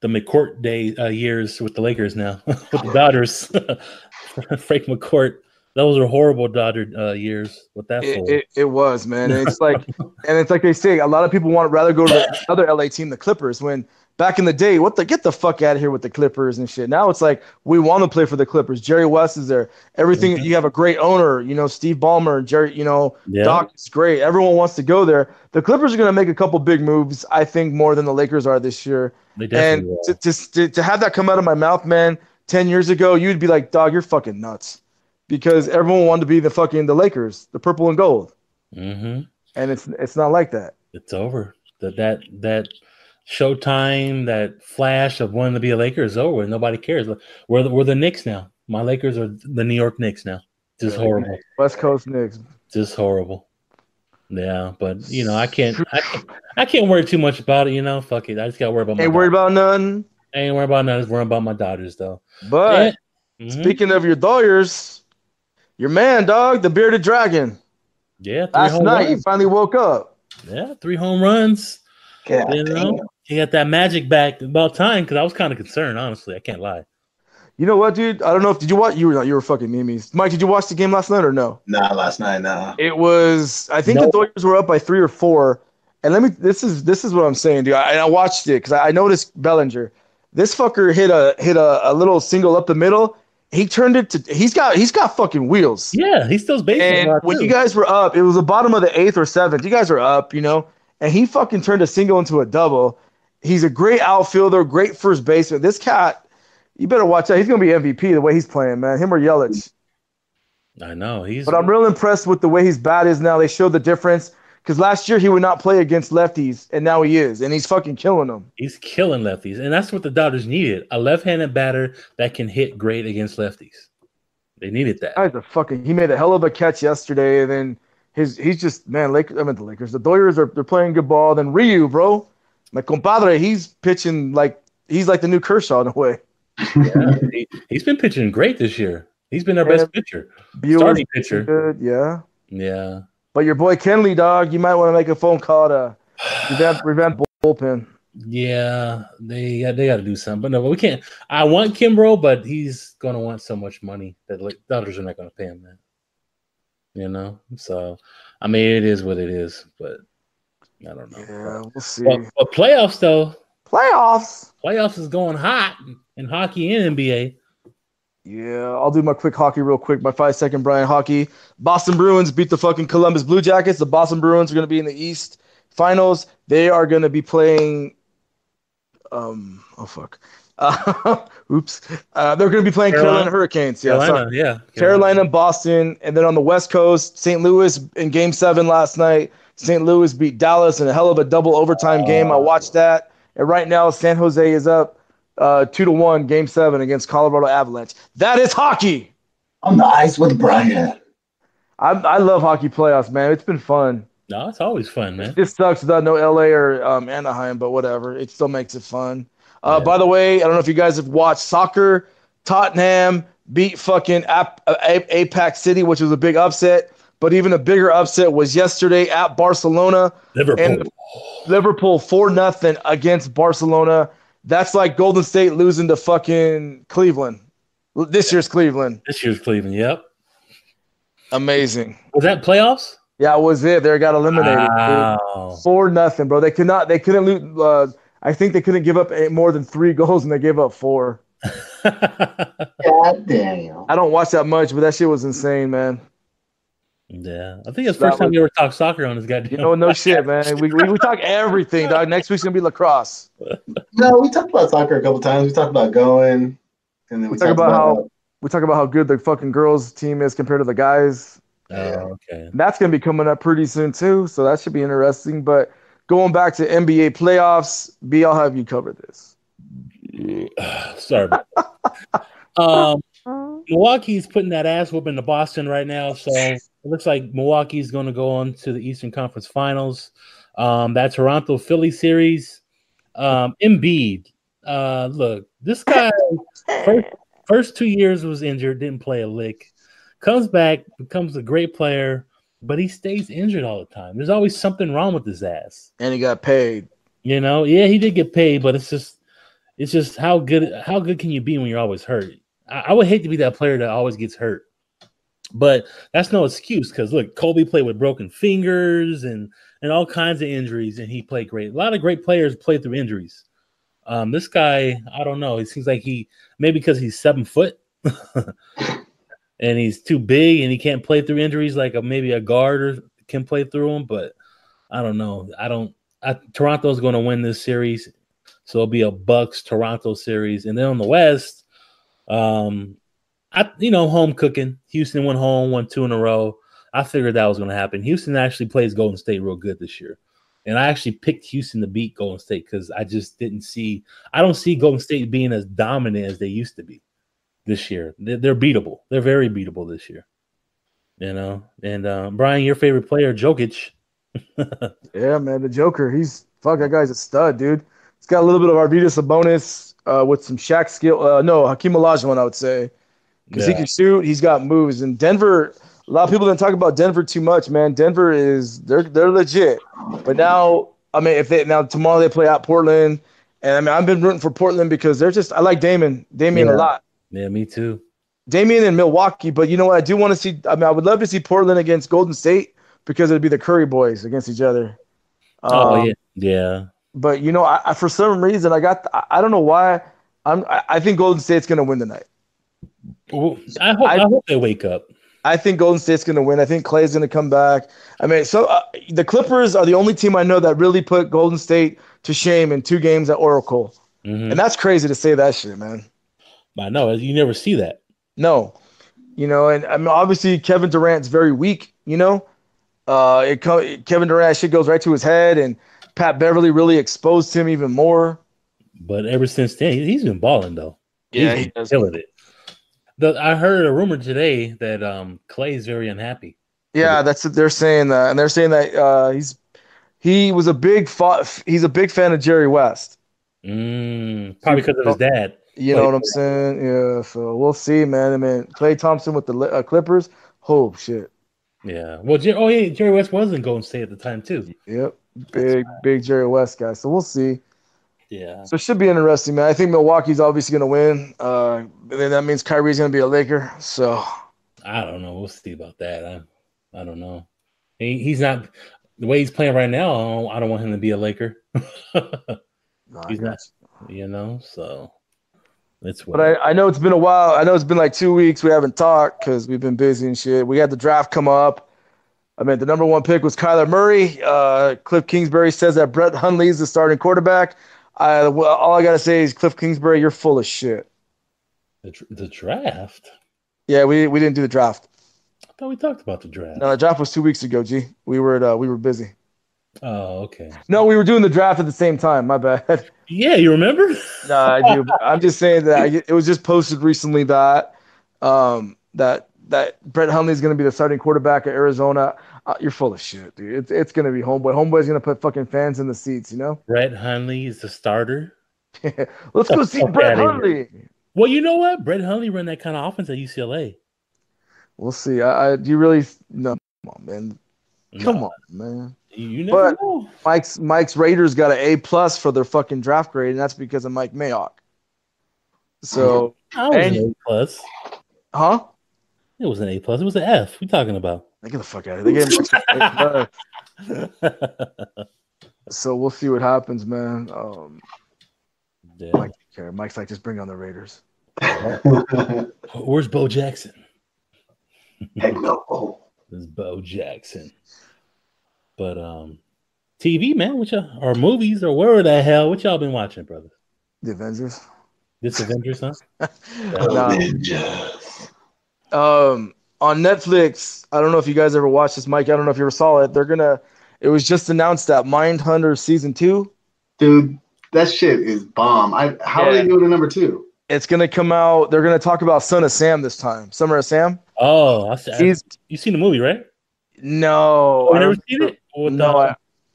McCourt day years with the Lakers now with the Dodgers. Frank McCourt, those are horrible Dodger years with that. It was, man. And it's like, they say, a lot of people want to rather go to the other LA team, the Clippers. When back in the day, get the fuck out of here with the Clippers and shit. Now it's like we want to play for the Clippers. Jerry West is there. Everything. Mm-hmm. You have a great owner. You know, Steve Ballmer, Jerry. You know, Doc is great. Everyone wants to go there. The Clippers are going to make a couple big moves, I think, more than the Lakers are this year. They definitely will. To have that come out of my mouth, man, 10 years ago, you'd be like, dog, you're fucking nuts. Because everyone wanted to be the Lakers, the purple and gold. Mm-hmm. And it's not like that. It's over. That Showtime, that flash of wanting to be a Laker is over. Nobody cares. We're the Knicks now. My Lakers are the New York Knicks now. Just horrible. West Coast Knicks. Just horrible. Yeah, but you know, I can't worry too much about it. You know, fuck it. I just gotta worry about. Ain't worried about nothing. I ain't worried about nothing. Just worrying about my Dodgers though. But speaking of your Dodgers, your man, dog, the bearded dragon. Yeah, last night he finally woke up. Yeah, 3 home runs. Yeah, you know, he got that magic back. About time, because I was kind of concerned. Honestly, I can't lie. You know what, dude? I don't know if did you watch? You were fucking memes. Mike, did you watch the game last night or no? Nah, last night, no. It was. I think the Dodgers were up by 3 or 4. And this is what I'm saying, dude. I watched it because I noticed Bellinger. This fucker hit a little single up the middle. He turned it to. He's got fucking wheels. Yeah, he steals baseball. And when you guys were up, it was the bottom of the 8th or 7th. You guys were up, you know. and he fucking turned a single into a double. He's a great outfielder, great first baseman. This cat, you better watch out. He's going to be MVP the way he's playing, man. Him or Yelich. I know. But I'm real impressed with the way his bat is now. They showed the difference. Because last year he would not play against lefties, and now he is, and he's fucking killing them. He's killing lefties, and that's what the Dodgers needed: a left-handed batter that can hit great against lefties. They needed that. He made a hell of a catch yesterday, and then he's just the Lakers. The Doyers they're playing good ball. Then Ryu, bro, my compadre, he's pitching like he's like the new Kershaw in a way. Yeah, he's been pitching great this year. He's been our best pitcher, starting pitcher. Good, yeah. Yeah. But your boy Kenley, dog, you might want to make a phone call to revamp bullpen. Yeah, they got to do something. But no, we can't. I want Kimbrough, but he's going to want so much money that Dodgers are not going to pay him that. You know? So, I mean, it is what it is, but I don't know. Yeah, we'll see. But playoffs, though. Playoffs is going hot in hockey and NBA. Yeah, I'll do my quick hockey real quick. My 5-second Brian hockey. Boston Bruins beat the fucking Columbus Blue Jackets. The Boston Bruins are going to be in the East Finals. They are going to be playing oops. They're going to be playing Carolina Hurricanes. Yeah, Carolina, Boston. And then on the West Coast, St. Louis in Game 7 last night. St. Louis beat Dallas in a hell of a double overtime game. I watched that. And right now, San Jose is up 2-1, Game 7 against Colorado Avalanche. That is hockey. On the ice with Brian. I love hockey playoffs, man. It's been fun. No, it's always fun, man. It sucks without no LA or Anaheim, but whatever. It still makes it fun. By the way, I don't know if you guys have watched soccer. Tottenham beat fucking APAC City, which was a big upset. But even a bigger upset was yesterday at Barcelona. Liverpool 4-0 against Barcelona. That's like Golden State losing to fucking Cleveland. This year's Cleveland. Yep. Amazing. Was that playoffs? Yeah, it was it. They got eliminated. Wow. 4-0, bro. They couldn't lose. I think they couldn't give up more than 3 goals, and they gave up 4. God damn. I don't watch that much, but that shit was insane, man. Yeah, I think it's the first time we ever talked soccer on this goddamn. No shit, man. We talk everything, dog. Next week's gonna be lacrosse. No, we talked about soccer a couple times. We talked about going, and then we talk about how good the fucking girls team is compared to the guys. Oh, okay. That's gonna be coming up pretty soon too, so that should be interesting. But going back to NBA playoffs, B, I'll have you cover this. Sorry. Milwaukee's putting that ass whooping to Boston right now, so it looks like Milwaukee's going to go on to the Eastern Conference Finals. That Toronto-Philly series, Embiid. Look, this guy first 2 years was injured, didn't play a lick. Comes back, becomes a great player, but he stays injured all the time. There's always something wrong with his ass. And he got paid. You know, yeah, he did get paid, but it's just how good can you be when you're always hurt? I would hate to be that player that always gets hurt. But that's no excuse because, look, Kobe played with broken fingers and all kinds of injuries, and he played great. A lot of great players play through injuries. This guy, I don't know. It seems like maybe because he's 7 foot and he's too big and he can't play through injuries like maybe a guard can play through them. But I don't know. Toronto's going to win this series, so it'll be a Bucks-Toronto series. And then on the West, home cooking. Houston won 2 in a row. I figured that was going to happen. Houston actually plays Golden State real good this year. And I actually picked Houston to beat Golden State because I just I don't see Golden State being as dominant as they used to be this year. They're beatable. They're very beatable this year. You know? And Brian, your favorite player, Jokic. Yeah, man, the Joker. That guy's a stud, dude. He's got a little bit of Arvidas Sabonis with some Shaq skill. Hakeem Olajuwon, I would say. Because he can shoot. He's got moves. And Denver, a lot of people don't talk about Denver too much, man. Denver they're legit. But now, tomorrow they play out Portland. And I've been rooting for Portland because I like Damian a lot. Yeah, me too. Damian in Milwaukee. But you know what? I do want to see, I would love to see Portland against Golden State because it'd be the Curry boys against each other. Yeah. But, I for some reason, I don't know why, I think Golden State's going to win tonight. Well, I hope they wake up. I think Golden State's going to win. I think Clay's going to come back. I mean, so the Clippers are the only team I know that really put Golden State to shame in 2 games at Oracle. Mm-hmm. And that's crazy to say that shit, man. I know. You never see that. No. And I mean, obviously Kevin Durant's very weak, Kevin Durant shit goes right to his head, and Pat Beverly really exposed him even more. But ever since then, he's been balling, though. Yeah, he's been killing it. I heard a rumor today that Clay is very unhappy. Yeah, that's what they're saying that, and they're saying that he's a big fan of Jerry West. Probably because of his dad. You know what I'm saying? Yeah. So we'll see, man. I mean, Klay Thompson with the Clippers. Oh shit. Yeah. Well, Jerry West was in Golden State at the time too. Yep. Big Jerry West guy. So we'll see. Yeah. So it should be interesting, man. I think Milwaukee's obviously going to win. Then that means Kyrie's going to be a Laker. So I don't know. We'll see about that. I don't know. He's not the way he's playing right now. I don't want him to be a Laker. He's not. So that's what. But I know it's been a while. I know it's been like 2 weeks. We haven't talked because we've been busy and shit. We had the draft come up. I mean, the number 1 pick was Kyler Murray. Cliff Kingsbury says that Brett Hundley is the starting quarterback. All I gotta say is, Cliff Kingsbury, you're full of shit. The draft? Yeah, we didn't do the draft. I thought we talked about the draft. No, the draft was 2 weeks ago. G, we were busy. Oh, okay. No, we were doing the draft at the same time. My bad. Yeah, you remember? No, I do. I'm just saying that it was just posted recently that that Brett Hundley is going to be the starting quarterback at Arizona. You're full of shit, dude. It's going to be Homeboy. Homeboy's going to put fucking fans in the seats, Brett Hundley is the starter. Let's go see Brett Hundley. Well, you know what? Brett Hundley ran that kind of offense at UCLA. We'll see. Do you really? No, come on, man. Come on, man. You never know. Mike's Raiders got an A+ for their fucking draft grade, and that's because of Mike Mayock. So an A+. Huh? It was an A+. It was an F. What are you talking about? Get the fuck out of here. They gave So we'll see what happens, man. Yeah. Mike don't care. Mike's like, just bring on the Raiders. Where's Bo Jackson? Heck no. This is Bo Jackson. But TV, man, or movies, or where the hell? What y'all been watching, brothers? The Avengers. This Avengers, huh? Avengers. On Netflix, I don't know if you guys ever watched this, Mike. I don't know if you ever saw it. It was just announced that Mindhunter season 2. Dude, that shit is bomb. How are they doing a number 2? It's gonna come out. They're gonna talk about Son of Sam this time. Summer of Sam. Oh, you seen the movie, right? No, I never seen it.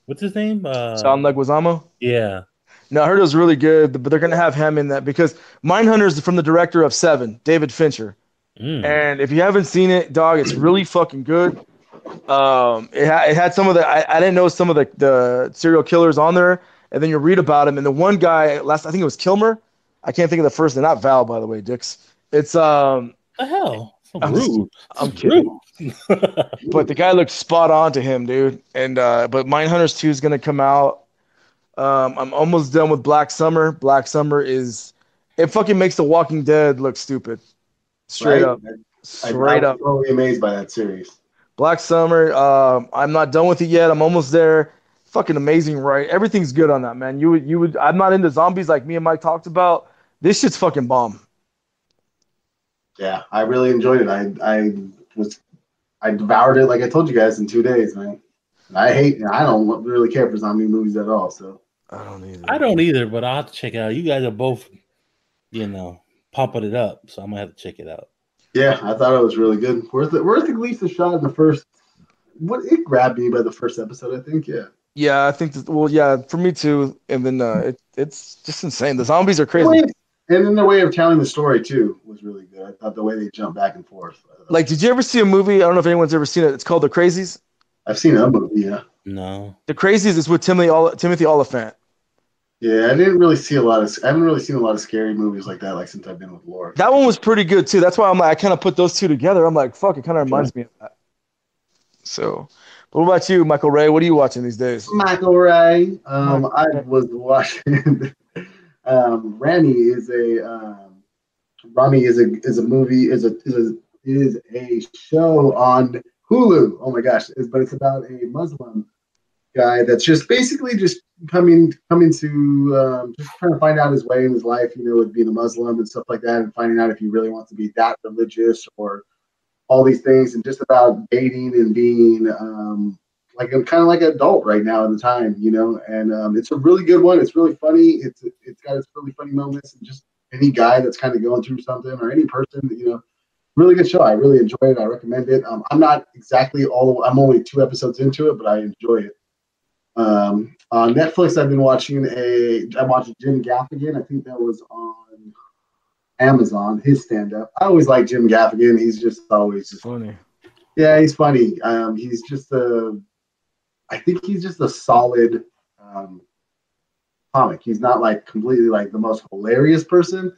What's his name? John Leguizamo. Yeah. No, I heard it was really good, but they're gonna have him in that because Mindhunter is from the director of Seven, David Fincher. And if you haven't seen it, dog, it's really fucking good. It had some of the I didn't know some of the serial killers on there, and then you read about him. And the one guy, I think it was Kilmer. I can't think of the first name. Not Val, by the way, Dix. It's the hell. So rude. I'm kidding. But the guy looked spot on to him, dude. And but Mindhunters 2 is gonna come out. I'm almost done with Black Summer. Black Summer it fucking makes The Walking Dead look stupid. Straight up. I'm totally amazed by that series. Black Summer. I'm not done with it yet. I'm almost there. Fucking amazing, right? Everything's good on that, man. You would. I'm not into zombies like me and Mike talked about. This shit's fucking bomb. Yeah, I really enjoyed it. I devoured it like I told you guys in 2 days, man. And I don't really care for zombie movies at all. So I don't either. But I'll have to check it out. You guys are both, pumping it up, so I'm gonna have to check it out. Yeah, I thought it was really good. Worth at least a shot in the first. It grabbed me by the first episode, I think. Yeah. Yeah, I think. For me too. And then it's just insane. The zombies are crazy. And then their way of telling the story too was really good. I thought the way they jumped back and forth. Like, did you ever see a movie? I don't know if anyone's ever seen it. It's called The Crazies. I've seen a movie. Yeah. No. The Crazies is with Timothy Oliphant. Yeah, I haven't really seen a lot of scary movies like that, since I've been with Laura. That one was pretty good too. That's why I kind of put those two together. I'm like, fuck, it kind of reminds me of that. So, but what about you, Michael Ray? What are you watching these days? Michael Ray. I was watching. Ramy is a movie is a is a show on Hulu. Oh my gosh! But it's about a Muslim guy that's just basically just coming to just trying to find out his way in his life, with being a Muslim and stuff like that, and finding out if he really wants to be that religious or all these things, and just about dating and being like kind of like an adult right now in the time, and it's a really good one. It's really funny. It's got its really funny moments, and just any guy that's kind of going through something, or any person, really good show. I really enjoy it. I recommend it. I'm not exactly I'm only 2 episodes into it, but I enjoy it. On Netflix, I've been watching I watched Jim Gaffigan. I think that was on Amazon, his stand-up. I always like Jim Gaffigan. He's just always funny. Yeah, he's funny. He's just I think he's just a solid comic. He's not like completely like the most hilarious person,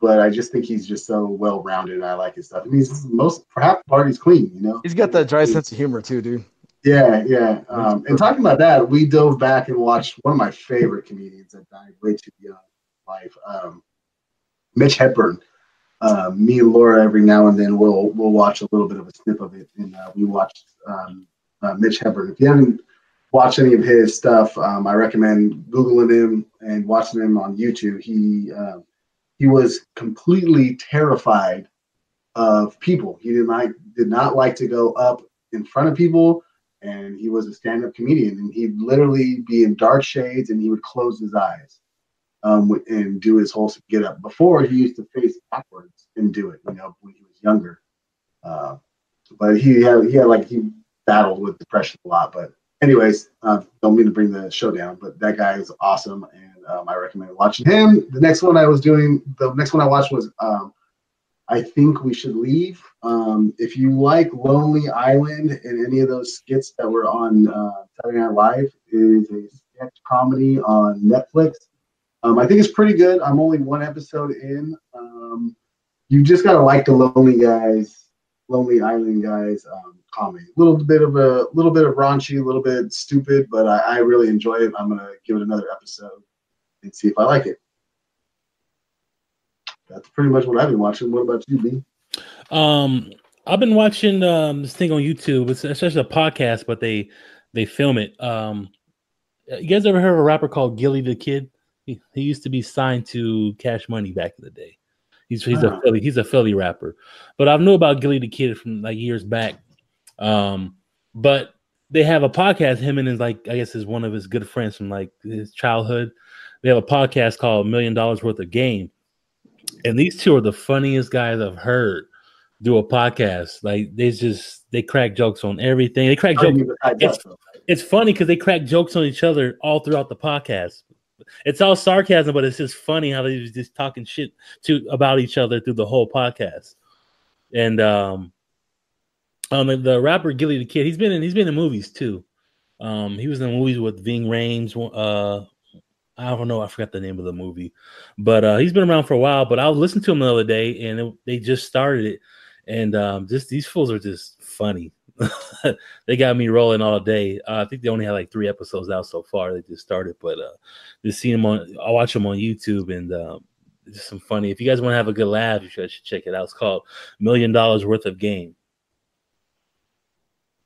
but I just think he's just so well-rounded, and I like his stuff. And he's for half the part, he's clean, He's got that dry sense of humor too, dude. Yeah. And talking about that, we dove back and watched one of my favorite comedians that died way too young in life, Mitch Hedberg. Me and Laura every now and then we'll watch a little bit of a snip of it, and we watched Mitch Hedberg. If you haven't watched any of his stuff, I recommend Googling him and watching him on YouTube. He was completely terrified of people. He did not like to go up in front of people. And he was a stand-up comedian, and he'd literally be in dark shades, and he would close his eyes and do his whole get up. Before, he used to face backwards and do it, when he was younger. But he battled with depression a lot. But anyways, don't mean to bring the show down, but that guy is awesome, and I recommend watching him. The next one I watched was I Think We Should Leave. If you like Lonely Island and any of those skits that were on Saturday Night Live, it is a sketch comedy on Netflix. I think it's pretty good. I'm only 1 episode in. You just gotta like the Lonely Island guys comedy. A little bit of raunchy, a little bit stupid, but I really enjoy it. I'm gonna give it another episode and see if I like it. That's pretty much what I've been watching. What about you, B? I've been watching this thing on YouTube. It's actually a podcast, but they film it. You guys ever heard of a rapper called Gilly the Kid? He used to be signed to Cash Money back in the day. He's a Philly rapper. But I knew about Gilly the Kid from like years back. But they have a podcast, him and his one of his good friends from like his childhood. They have a podcast called $1 Million Worth of Game. And these two are the funniest guys I've heard do a podcast. Like they crack jokes on everything. They crack jokes. It's funny because they crack jokes on each other all throughout the podcast. It's all sarcasm, but it's just funny how they're just talking shit about each other through the whole podcast. And the rapper Gilly the Kid, he's been in movies too. He was in movies with Ving Rhames. I don't know. I forgot the name of the movie, but he's been around for a while. But I was listening to him the other day, and they just started it, and these fools are just funny. They got me rolling all day. I think they only had like 3 episodes out so far. They just started, but just seeing them I watch them on YouTube, and just some funny. If you guys want to have a good laugh, you should check it out. It's called $1 Million Worth of Game.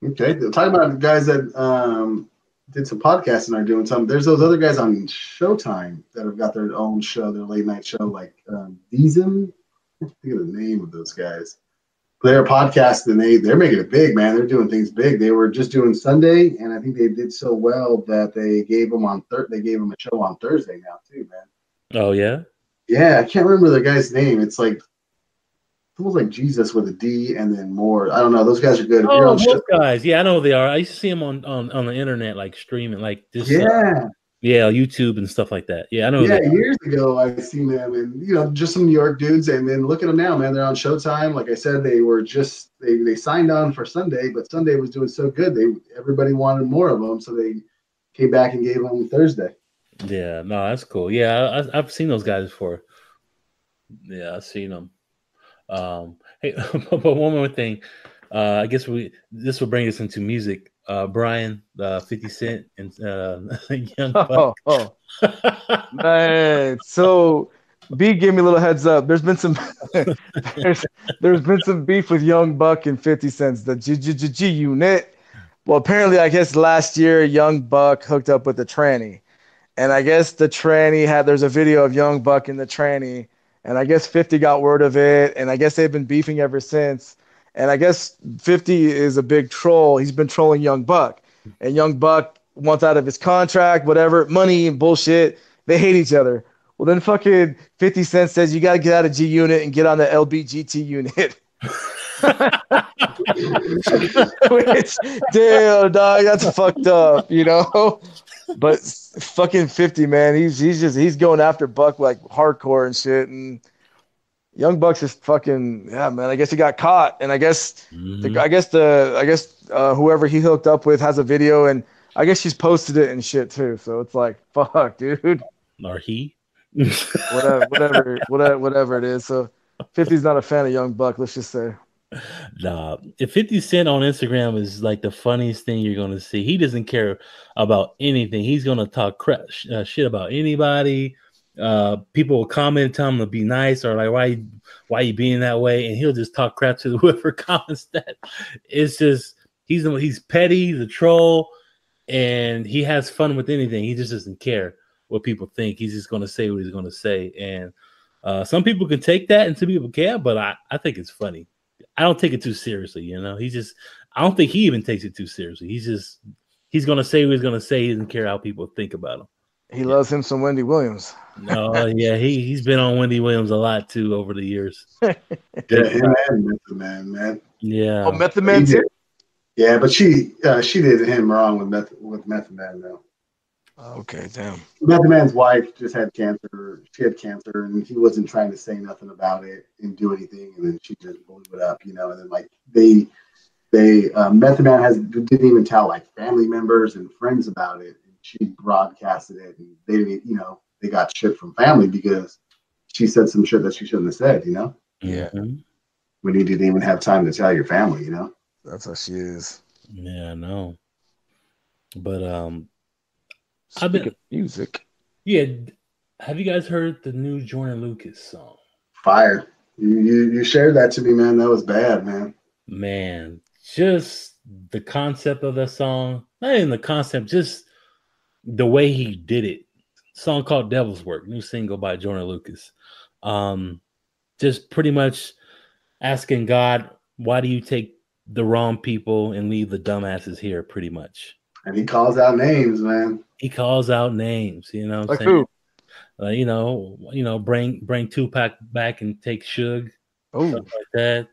Okay, talking about the guys that did some podcasting and are doing something. There's those other guys on Showtime that have got their own show, their late night show, like Deezin. I can't think of the name of those guys. They're a podcast, and they're making it big, man. They're doing things big. They were just doing Sunday, and I think they did so well that they gave them a show on Thursday now too, man. Oh yeah, yeah. I can't remember the guy's name. It's almost like Jesus with a D and then more. I don't know. Those guys are good. Oh, those guys. Yeah, I know who they are. I used to see them on the internet, like streaming, like just YouTube and stuff like that. Yeah, I know. Yeah, years ago I seen them, and just some New York dudes, and then look at them now, man. They're on Showtime. Like I said, they were just they signed on for Sunday, but Sunday was doing so good, everybody wanted more of them, so they came back and gave them Thursday. Yeah, no, that's cool. Yeah, I've seen those guys before. Yeah, I've seen them. Hey, but one more thing. I guess this will bring us into music. Brian, 50 Cent, and Young Buck. Man. So B gave me a little heads up. There's been some there's been some beef with Young Buck and 50 Cent, the G unit. Well, apparently, I guess last year Young Buck hooked up with the tranny. And I guess the tranny there's a video of Young Buck and the tranny. And I guess 50 got word of it. And I guess they've been beefing ever since. And I guess 50 is a big troll. He's been trolling Young Buck. And Young Buck wants out of his contract, whatever, money and bullshit. They hate each other. Well, then fucking 50 Cent says you got to get out of G Unit and get on the LBGT unit. Which, damn, dog, that's fucked up, you know? But fucking 50, man, he's going after Buck like hardcore and shit. And Young Buck's just fucking, yeah, man. I guess he got caught. And I guess whoever he hooked up with has a video, and I guess she's posted it and shit too. So it's like, fuck, dude. Or he? whatever it is. So 50's not a fan of Young Buck, let's just say. Nah, if 50 Cent on Instagram is like the funniest thing you're gonna see. He doesn't care about anything. He's gonna talk shit about anybody. People will comment and tell him to be nice, or like why you being that way, and he'll just talk crap to whoever comments that. It's just he's petty, he's a troll, and he has fun with anything. He just doesn't care what people think. He's just gonna say what he's gonna say, and some people can take that, and some people can't. But I think it's funny. I don't take it too seriously, you know. I don't think he even takes it too seriously. He's gonna say what he's gonna say. He doesn't care how people think about him. He loves him some Wendy Williams. No, yeah, he's been on Wendy Williams a lot too over the years. Yeah, him and Method Man, man. Yeah. Oh, Method Man too. Yeah, but she did him wrong with Method Man though. Okay, damn. Method Man's wife just had cancer. She had cancer, and he wasn't trying to say nothing about it and do anything. And then she just blew it up, you know. And then like they Method Man didn't even tell like family members and friends about it. And she broadcasted it, and they didn't, you know, they got shit from family because she said some shit that she shouldn't have said, you know. Yeah. When you didn't even have time to tell your family, you know. That's how she is. Yeah, I know. But I've been music. Yeah, have you guys heard the new Joyner Lucas song? Fire. You shared that to me, man. That was bad, man. Man, just the concept of that song, not even the concept, just the way he did it. Song called Devil's Work, new single by Joyner Lucas. Just pretty much asking God, why do you take the wrong people and leave the dumbasses here, pretty much. And he calls out names, man. He calls out names, you know. Like who? You know, bring Tupac back and take Suge, stuff like that.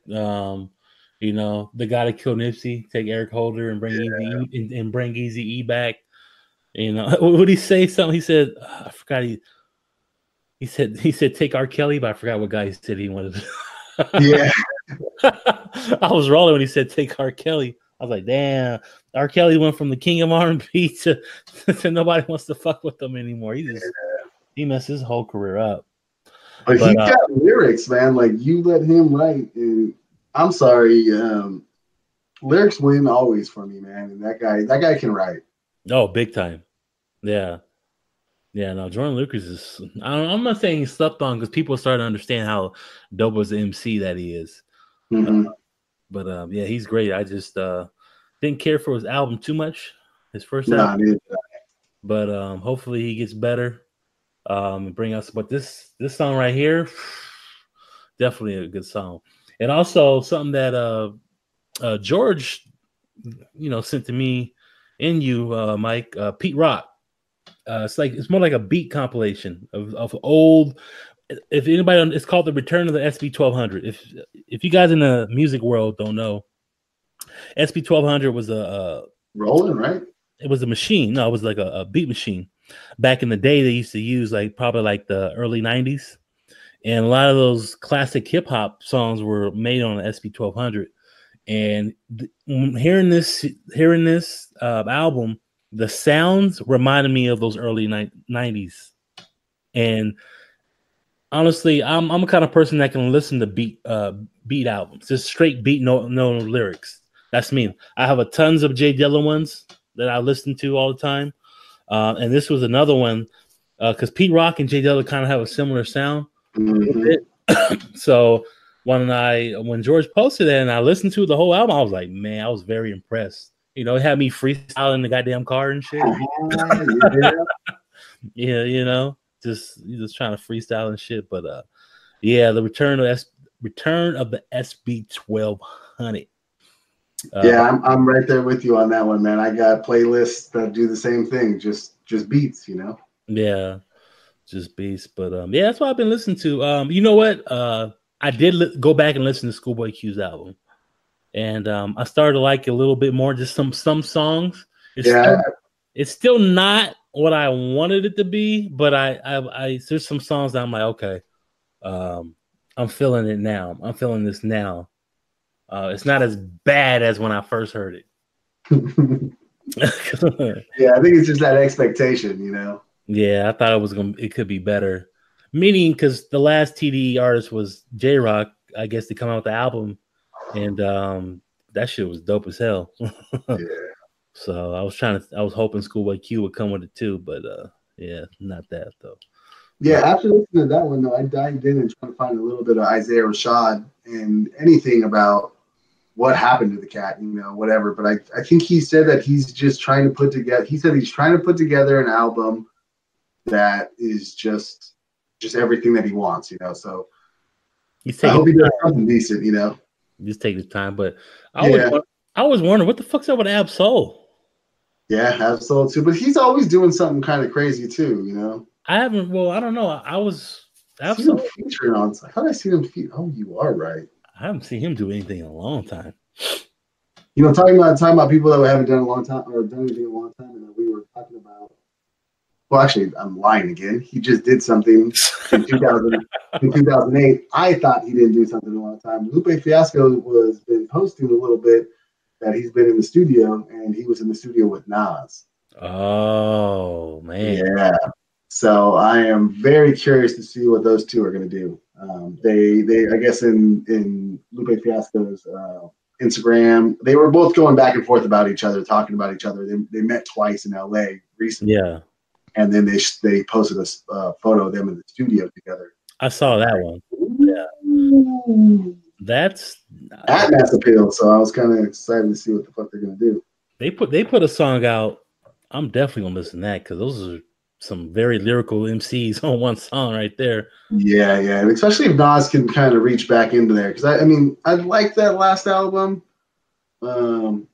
You know, the guy that killed Nipsey, take Eric Holder and bring Easy and bring Easy E back. You know, what did he say? Something he said. I forgot. He said take R. Kelly, but I forgot what guy he said he wanted. Yeah, I was rolling when he said take R. Kelly. I was like, damn, R. Kelly went from the king of R&B to nobody wants to fuck with him anymore. He messed his whole career up. But he got lyrics, man. Like you let him write, and I'm sorry, lyrics win always for me, man. And that guy can write. Oh, big time. Yeah. Yeah, no, Joyner Lucas is. I'm not saying he's slept on because people started to understand how dope as an MC that he is. Mm-hmm. But yeah, he's great. I just didn't care for his album too much, his first album. But hopefully he gets better and bring us. But this song right here, definitely a good song. And also something that George, sent to me and you, Mike, Pete Rock. It's more like a beat compilation of old. If anybody, it's called The Return of the SB 1200. If you guys in the music world don't know, SB 1200 was a rolling, right? It was a machine. No, it was like a beat machine. Back in the day, they used to use probably the early 90s, and a lot of those classic hip hop songs were made on the SB 1200. And hearing this album, the sounds reminded me of those early 90s. And honestly, I'm a kind of person that can listen to beat albums, just straight beat, no lyrics. That's me. I have tons of Jay Dilla ones that I listen to all the time. And this was another one because Pete Rock and Jay Dilla kind of have a similar sound. So when George posted it and I listened to the whole album, I was like, man, I was very impressed. You know, it had me freestyling in the goddamn car and shit. Yeah, you know, just trying to freestyle and shit. But yeah, the return of the SB 1200. Yeah, I'm right there with you on that one, man. I got playlists that do the same thing, just beats, you know. Yeah, just beats. But yeah, that's what I've been listening to. You know what? I did go back and listen to Schoolboy Q's album, and I started to like it a little bit more. Just some songs. It's still not what I wanted it to be, but I there's some songs that I'm like, okay, I'm feeling it now. I'm feeling this now. It's not as bad as when I first heard it. Yeah, I think it's just that expectation, you know. Yeah, I thought it could be better. Meaning, because the last TDE artist was J Rock, I guess, to come out with the album, and that shit was dope as hell. Yeah. So I was hoping Schoolboy Q would come with it too, but yeah, not that though. Yeah, after listening to that one though, I dived in and tried to find a little bit of Isaiah Rashad and anything about what happened to the cat, you know, whatever. But I think he said that he's just trying to put together. He said he's trying to put together an album that is just everything that he wants, you know. So I hope he does something decent, you know. Just take the time, but I always wonder what the fuck's up with Ab-Soul. Yeah, Ab-Soul too, but he's always doing something kind of crazy too, you know. I haven't. Well, I don't know. I was Ab-Soul featuring on. How did I see him feature? Oh, you are right. I haven't seen him do anything in a long time. You know, talking about people that haven't done a long time or done anything in a long time, and that we were talking about. Well, actually, I'm lying again. He just did something in 2008. I thought he didn't do something in a long time. Lupe Fiasco was been posting a little bit that he's been in the studio, and he was in the studio with Nas. Oh man! Yeah. So I am very curious to see what those two are going to do. They I guess in Lupe Fiasco's Instagram, they were both going back and forth about each other, talking about each other. They met twice in LA recently. Yeah. And then they posted a photo of them in the studio together. I saw that one. Yeah. That's at Mass Appeal, so I was kind of excited to see what the fuck they're gonna do. They put a song out. I'm definitely gonna listen to that because those are some very lyrical MCs on one song right there. Yeah, and especially if Nas can kind of reach back into there, because I mean I liked that last album. It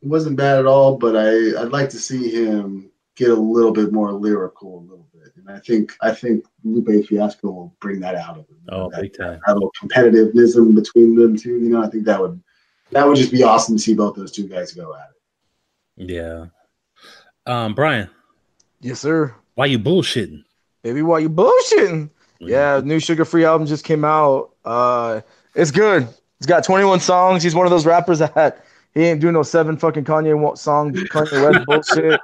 wasn't bad at all, but I'd like to see him get a little bit more lyrical a little bit, and I think Lupe Fiasco will bring that out of him. Big time. That little competitiveness between them two, you know, I think that would just be awesome to see both those two guys go at it. Yeah. Brian. Yes, sir. Why you bullshitting? Baby, why you bullshitting? Yeah, new Sugar Free album just came out. It's good. It's got 21 songs. He's one of those rappers that he ain't doing no 7 fucking Kanye West bullshit.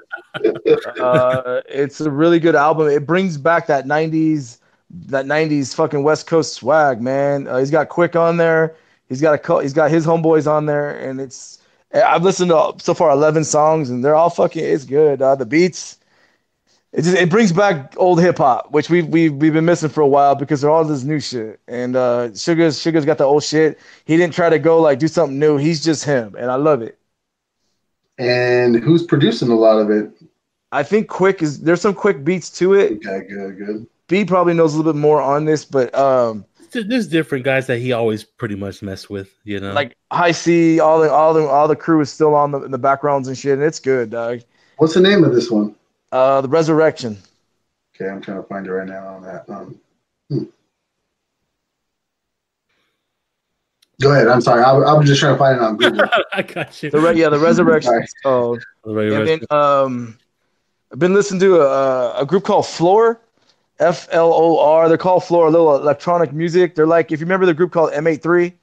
It's a really good album. It brings back that 90s fucking West Coast swag, man. He's got Quick on there. He's got his homeboys on there, and I've listened to so far 11 songs, and they're all fucking. It's good. The beats. It brings back old hip hop, which we've been missing for a while because they're all this new shit. And Sugar's got the old shit. He didn't try to go like do something new. He's just him, and I love it. And who's producing a lot of it? I think there's some Quick beats to it. Okay, good. B probably knows a little bit more on this, but there's different guys that he always pretty much mess with, you know. Like High C, all the crew is still on in the backgrounds and shit, and it's good, dog. What's the name of this one? The Resurrection. Okay, I'm trying to find it right now on that. Go ahead. I'm sorry. I was just trying to find it on Google. I got you. The Resurrection. And then I've been listening to a group called Floor, FLOR. They're called Floor. A little electronic music. They're like, if you remember the group called M83,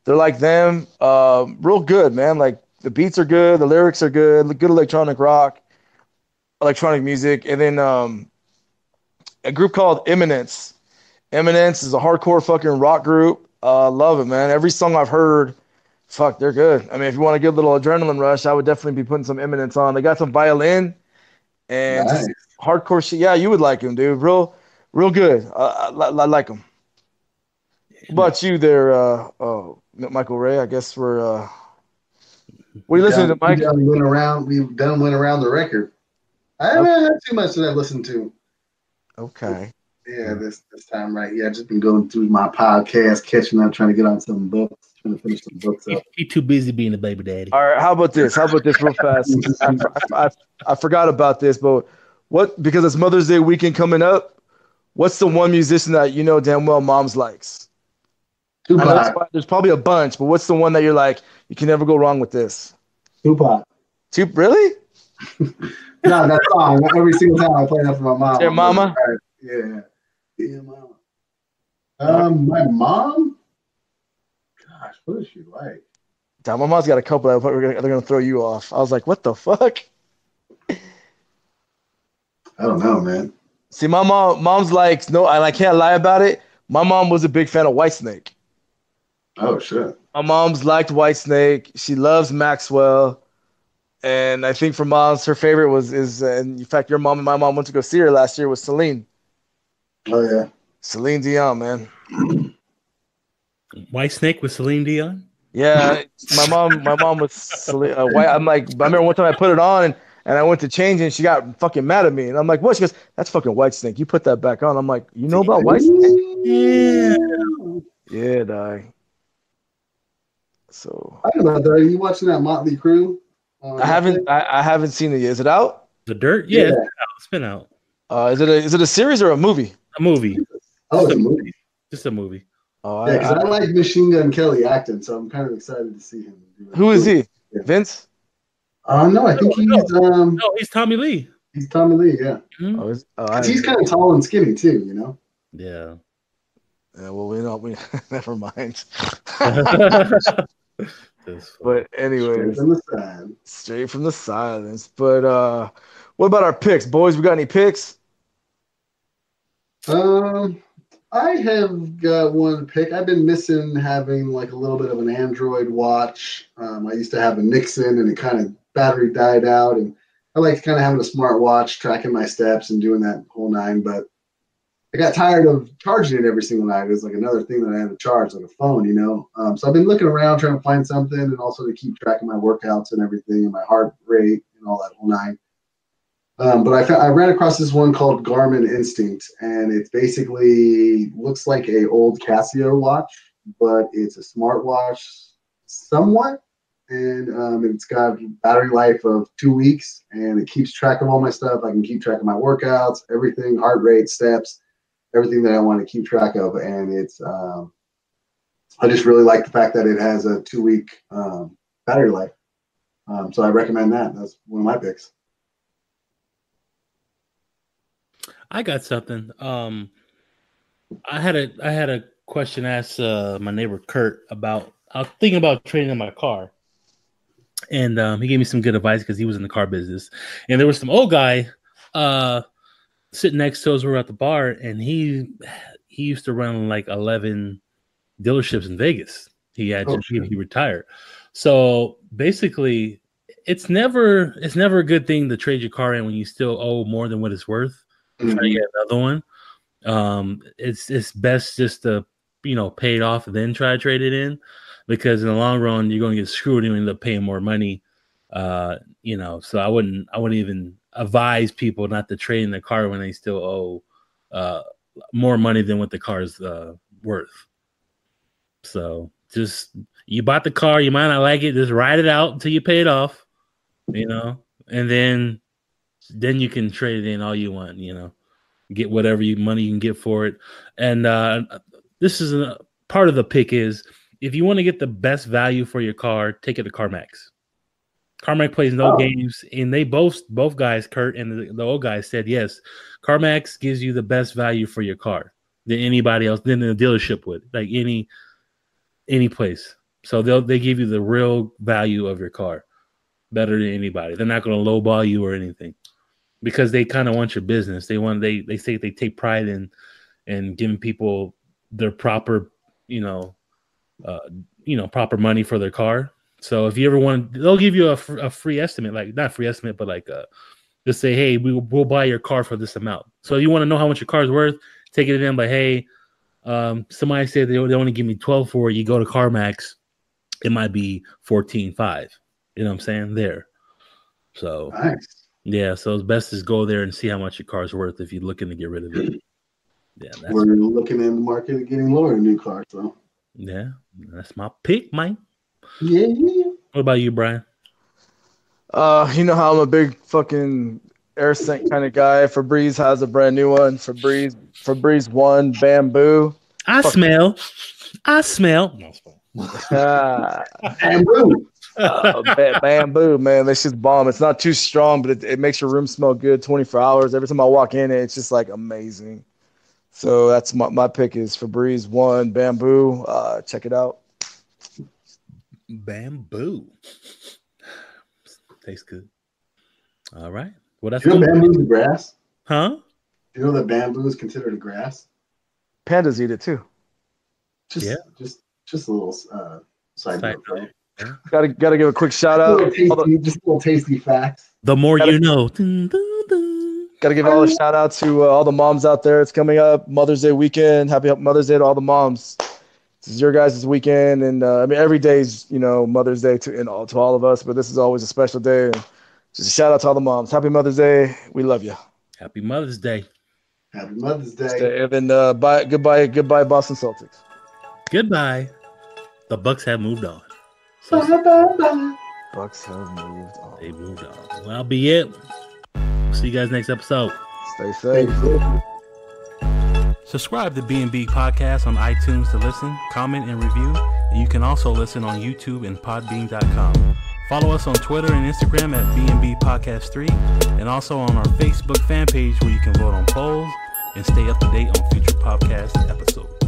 they're like them. Real good, man. Like the beats are good, the lyrics are good. Good electronic rock, electronic music. And then a group called Imminence. Imminence is a hardcore fucking rock group. Love it, man. Every song I've heard, fuck, they're good. I mean, if you want to get a little adrenaline rush, I would definitely be putting some Imminence on. They got some violin and nice. Hardcore shit. Yeah, you would like them, dude. Real good. I like them. What about you there, Michael Ray? I guess we're what are you listening to, Mike? We've done went around the record. I haven't had too much that I listened to. Okay. Yeah, this time right here. I've just been going through my podcast, catching up, trying to get on some books, trying to finish some books up. He's too busy being a baby daddy. All right, how about this? How about this real fast? I forgot about this, but because it's Mother's Day weekend coming up, what's the one musician that you know damn well mom's likes? Tupac. I know there's probably a bunch, but what's the one that you're like, you can never go wrong with this? Tupac. Really? No, that song. Every single time I play that for my mom. Your mama? Like, yeah. Yeah, mama. My mom? Gosh, what is she like? Damn, my mom's got a couple that they're gonna throw you off. I was like, what the fuck? I don't know, man. See, my mom's like, no, I can't lie about it. My mom was a big fan of Whitesnake. Oh shit. My mom's liked Whitesnake. She loves Maxwell. And I think for moms, her favorite and in fact, your mom and my mom went to go see her last year, was Celine. Oh yeah. Celine Dion, man. Whitesnake with Celine Dion? Yeah, my mom was Celine, white. I'm like, I remember one time I put it on and I went to change it and she got fucking mad at me. And I'm like, what? She goes, that's fucking Whitesnake. You put that back on. I'm like, you know about Whitesnake? Yeah. Yeah, die. So I don't know. Are you watching that Motley Crue? I haven't seen it yet. Is it out? The Dirt? Yeah, yeah. It's been out. Is it a series or a movie? A movie. Oh, it's a movie. Just a movie. Oh, yeah, because I like Machine Gun Kelly acting, so I'm kind of excited to see him. Who is he? Yeah. Vince? No, I think he's Tommy Lee. He's Tommy Lee, yeah. Mm-hmm. He's kind of tall and skinny too, you know. Yeah. Yeah. Well, we never mind. But anyways, straight from the silence. But what about our picks, boys? We got any picks? I have got one pick. I've been missing having like a little bit of an Android watch. I used to have a Nixon, and it kind of battery died out, and I like kind of having a smart watch, tracking my steps and doing that whole nine. But I got tired of charging it every single night. It was like another thing that I had to charge, like a phone, you know. So I've been looking around trying to find something, and also to keep track of my workouts and everything, and my heart rate and all that whole nine. But I ran across this one called Garmin Instinct, and it basically looks like a old Casio watch, but it's a smartwatch somewhat, and it's got battery life of 2 weeks, and it keeps track of all my stuff. I can keep track of my workouts, everything, heart rate, steps, everything that I want to keep track of, and it's I just really like the fact that it has a 2 week battery life. So I recommend that. That's one of my picks. I got something. I had a question asked my neighbor Kurt about. I was thinking about trading in my car, and he gave me some good advice because he was in the car business. And there was some old guy sitting next to us. We were at the bar, and he used to run like 11 dealerships in Vegas. He retired. So basically, it's never a good thing to trade your car in when you still owe more than what it's worth. Try to get another one. It's best just to pay it off and then try to trade it in, because in the long run you're going to get screwed and you end up paying more money. So I wouldn't even advise people not to trade in their car when they still owe more money than what the car is worth. So just, you bought the car, you might not like it, just ride it out until you pay it off, and then you can trade it in all you want, get whatever money you can get for it. And this is a part of the pick is, if you want to get the best value for your car, take it to CarMax. CarMax plays no games, and they both guys, Kurt and the old guy, said yes, CarMax gives you the best value for your car than anybody else, than the dealership would, like any place. So they give you the real value of your car better than anybody. They're not going to lowball you or anything, because they kind of want your business. They say they take pride in giving people their proper, proper money for their car. So if you ever want, they'll give you a free estimate, like not free estimate, but like just say, hey, we'll buy your car for this amount. So you want to know how much your car is worth, take it in, but hey, Somebody said they only give me 12 for it. You go to CarMax, it might be 14.5. You know what I'm saying? There. So nice. Yeah, so it's best to go there and see how much your car's worth if you're looking to get rid of it. Yeah, we're looking in the market of getting lower in new cars, though. Yeah, that's my pick, man. Yeah. What about you, Brian? You know how I'm a big fucking air scent kind of guy. Febreze has a brand new one. Febreze 1 Bamboo. I smell. No, Bamboo. Bamboo, man. That's just bomb. It's not too strong, but it makes your room smell good 24 hours. Every time I walk in, it's just like amazing. So that's my pick is Febreze 1 Bamboo. Check it out. Bamboo. Tastes good. All right. Well, that's you know bamboo's a grass? Huh? You know that bamboo is considered a grass? Pandas eat it too. Just a little side note, right? Yeah. Gotta give a quick shout out. Just a little tasty facts. The more you know. Gotta give all the shout out to all the moms out there. It's coming up Mother's Day weekend. Happy Mother's Day to all the moms. This is your guys' weekend, and I mean every day's Mother's Day to all of us, but this is always a special day. And just a shout out to all the moms. Happy Mother's Day. We love you. Happy Mother's Day. Happy Mother's Day. And goodbye, Boston Celtics. Goodbye. The Bucks have moved on. Bucks have moved on. They moved on. Well, that'll be it. See you guys next episode. Stay safe. Subscribe to B.M.B. Podcast on iTunes to listen, comment, and review. And you can also listen on YouTube and podbean.com. Follow us on Twitter and Instagram at B.M.B. Podcast 3, and also on our Facebook fan page where you can vote on polls and stay up to date on future podcast episodes.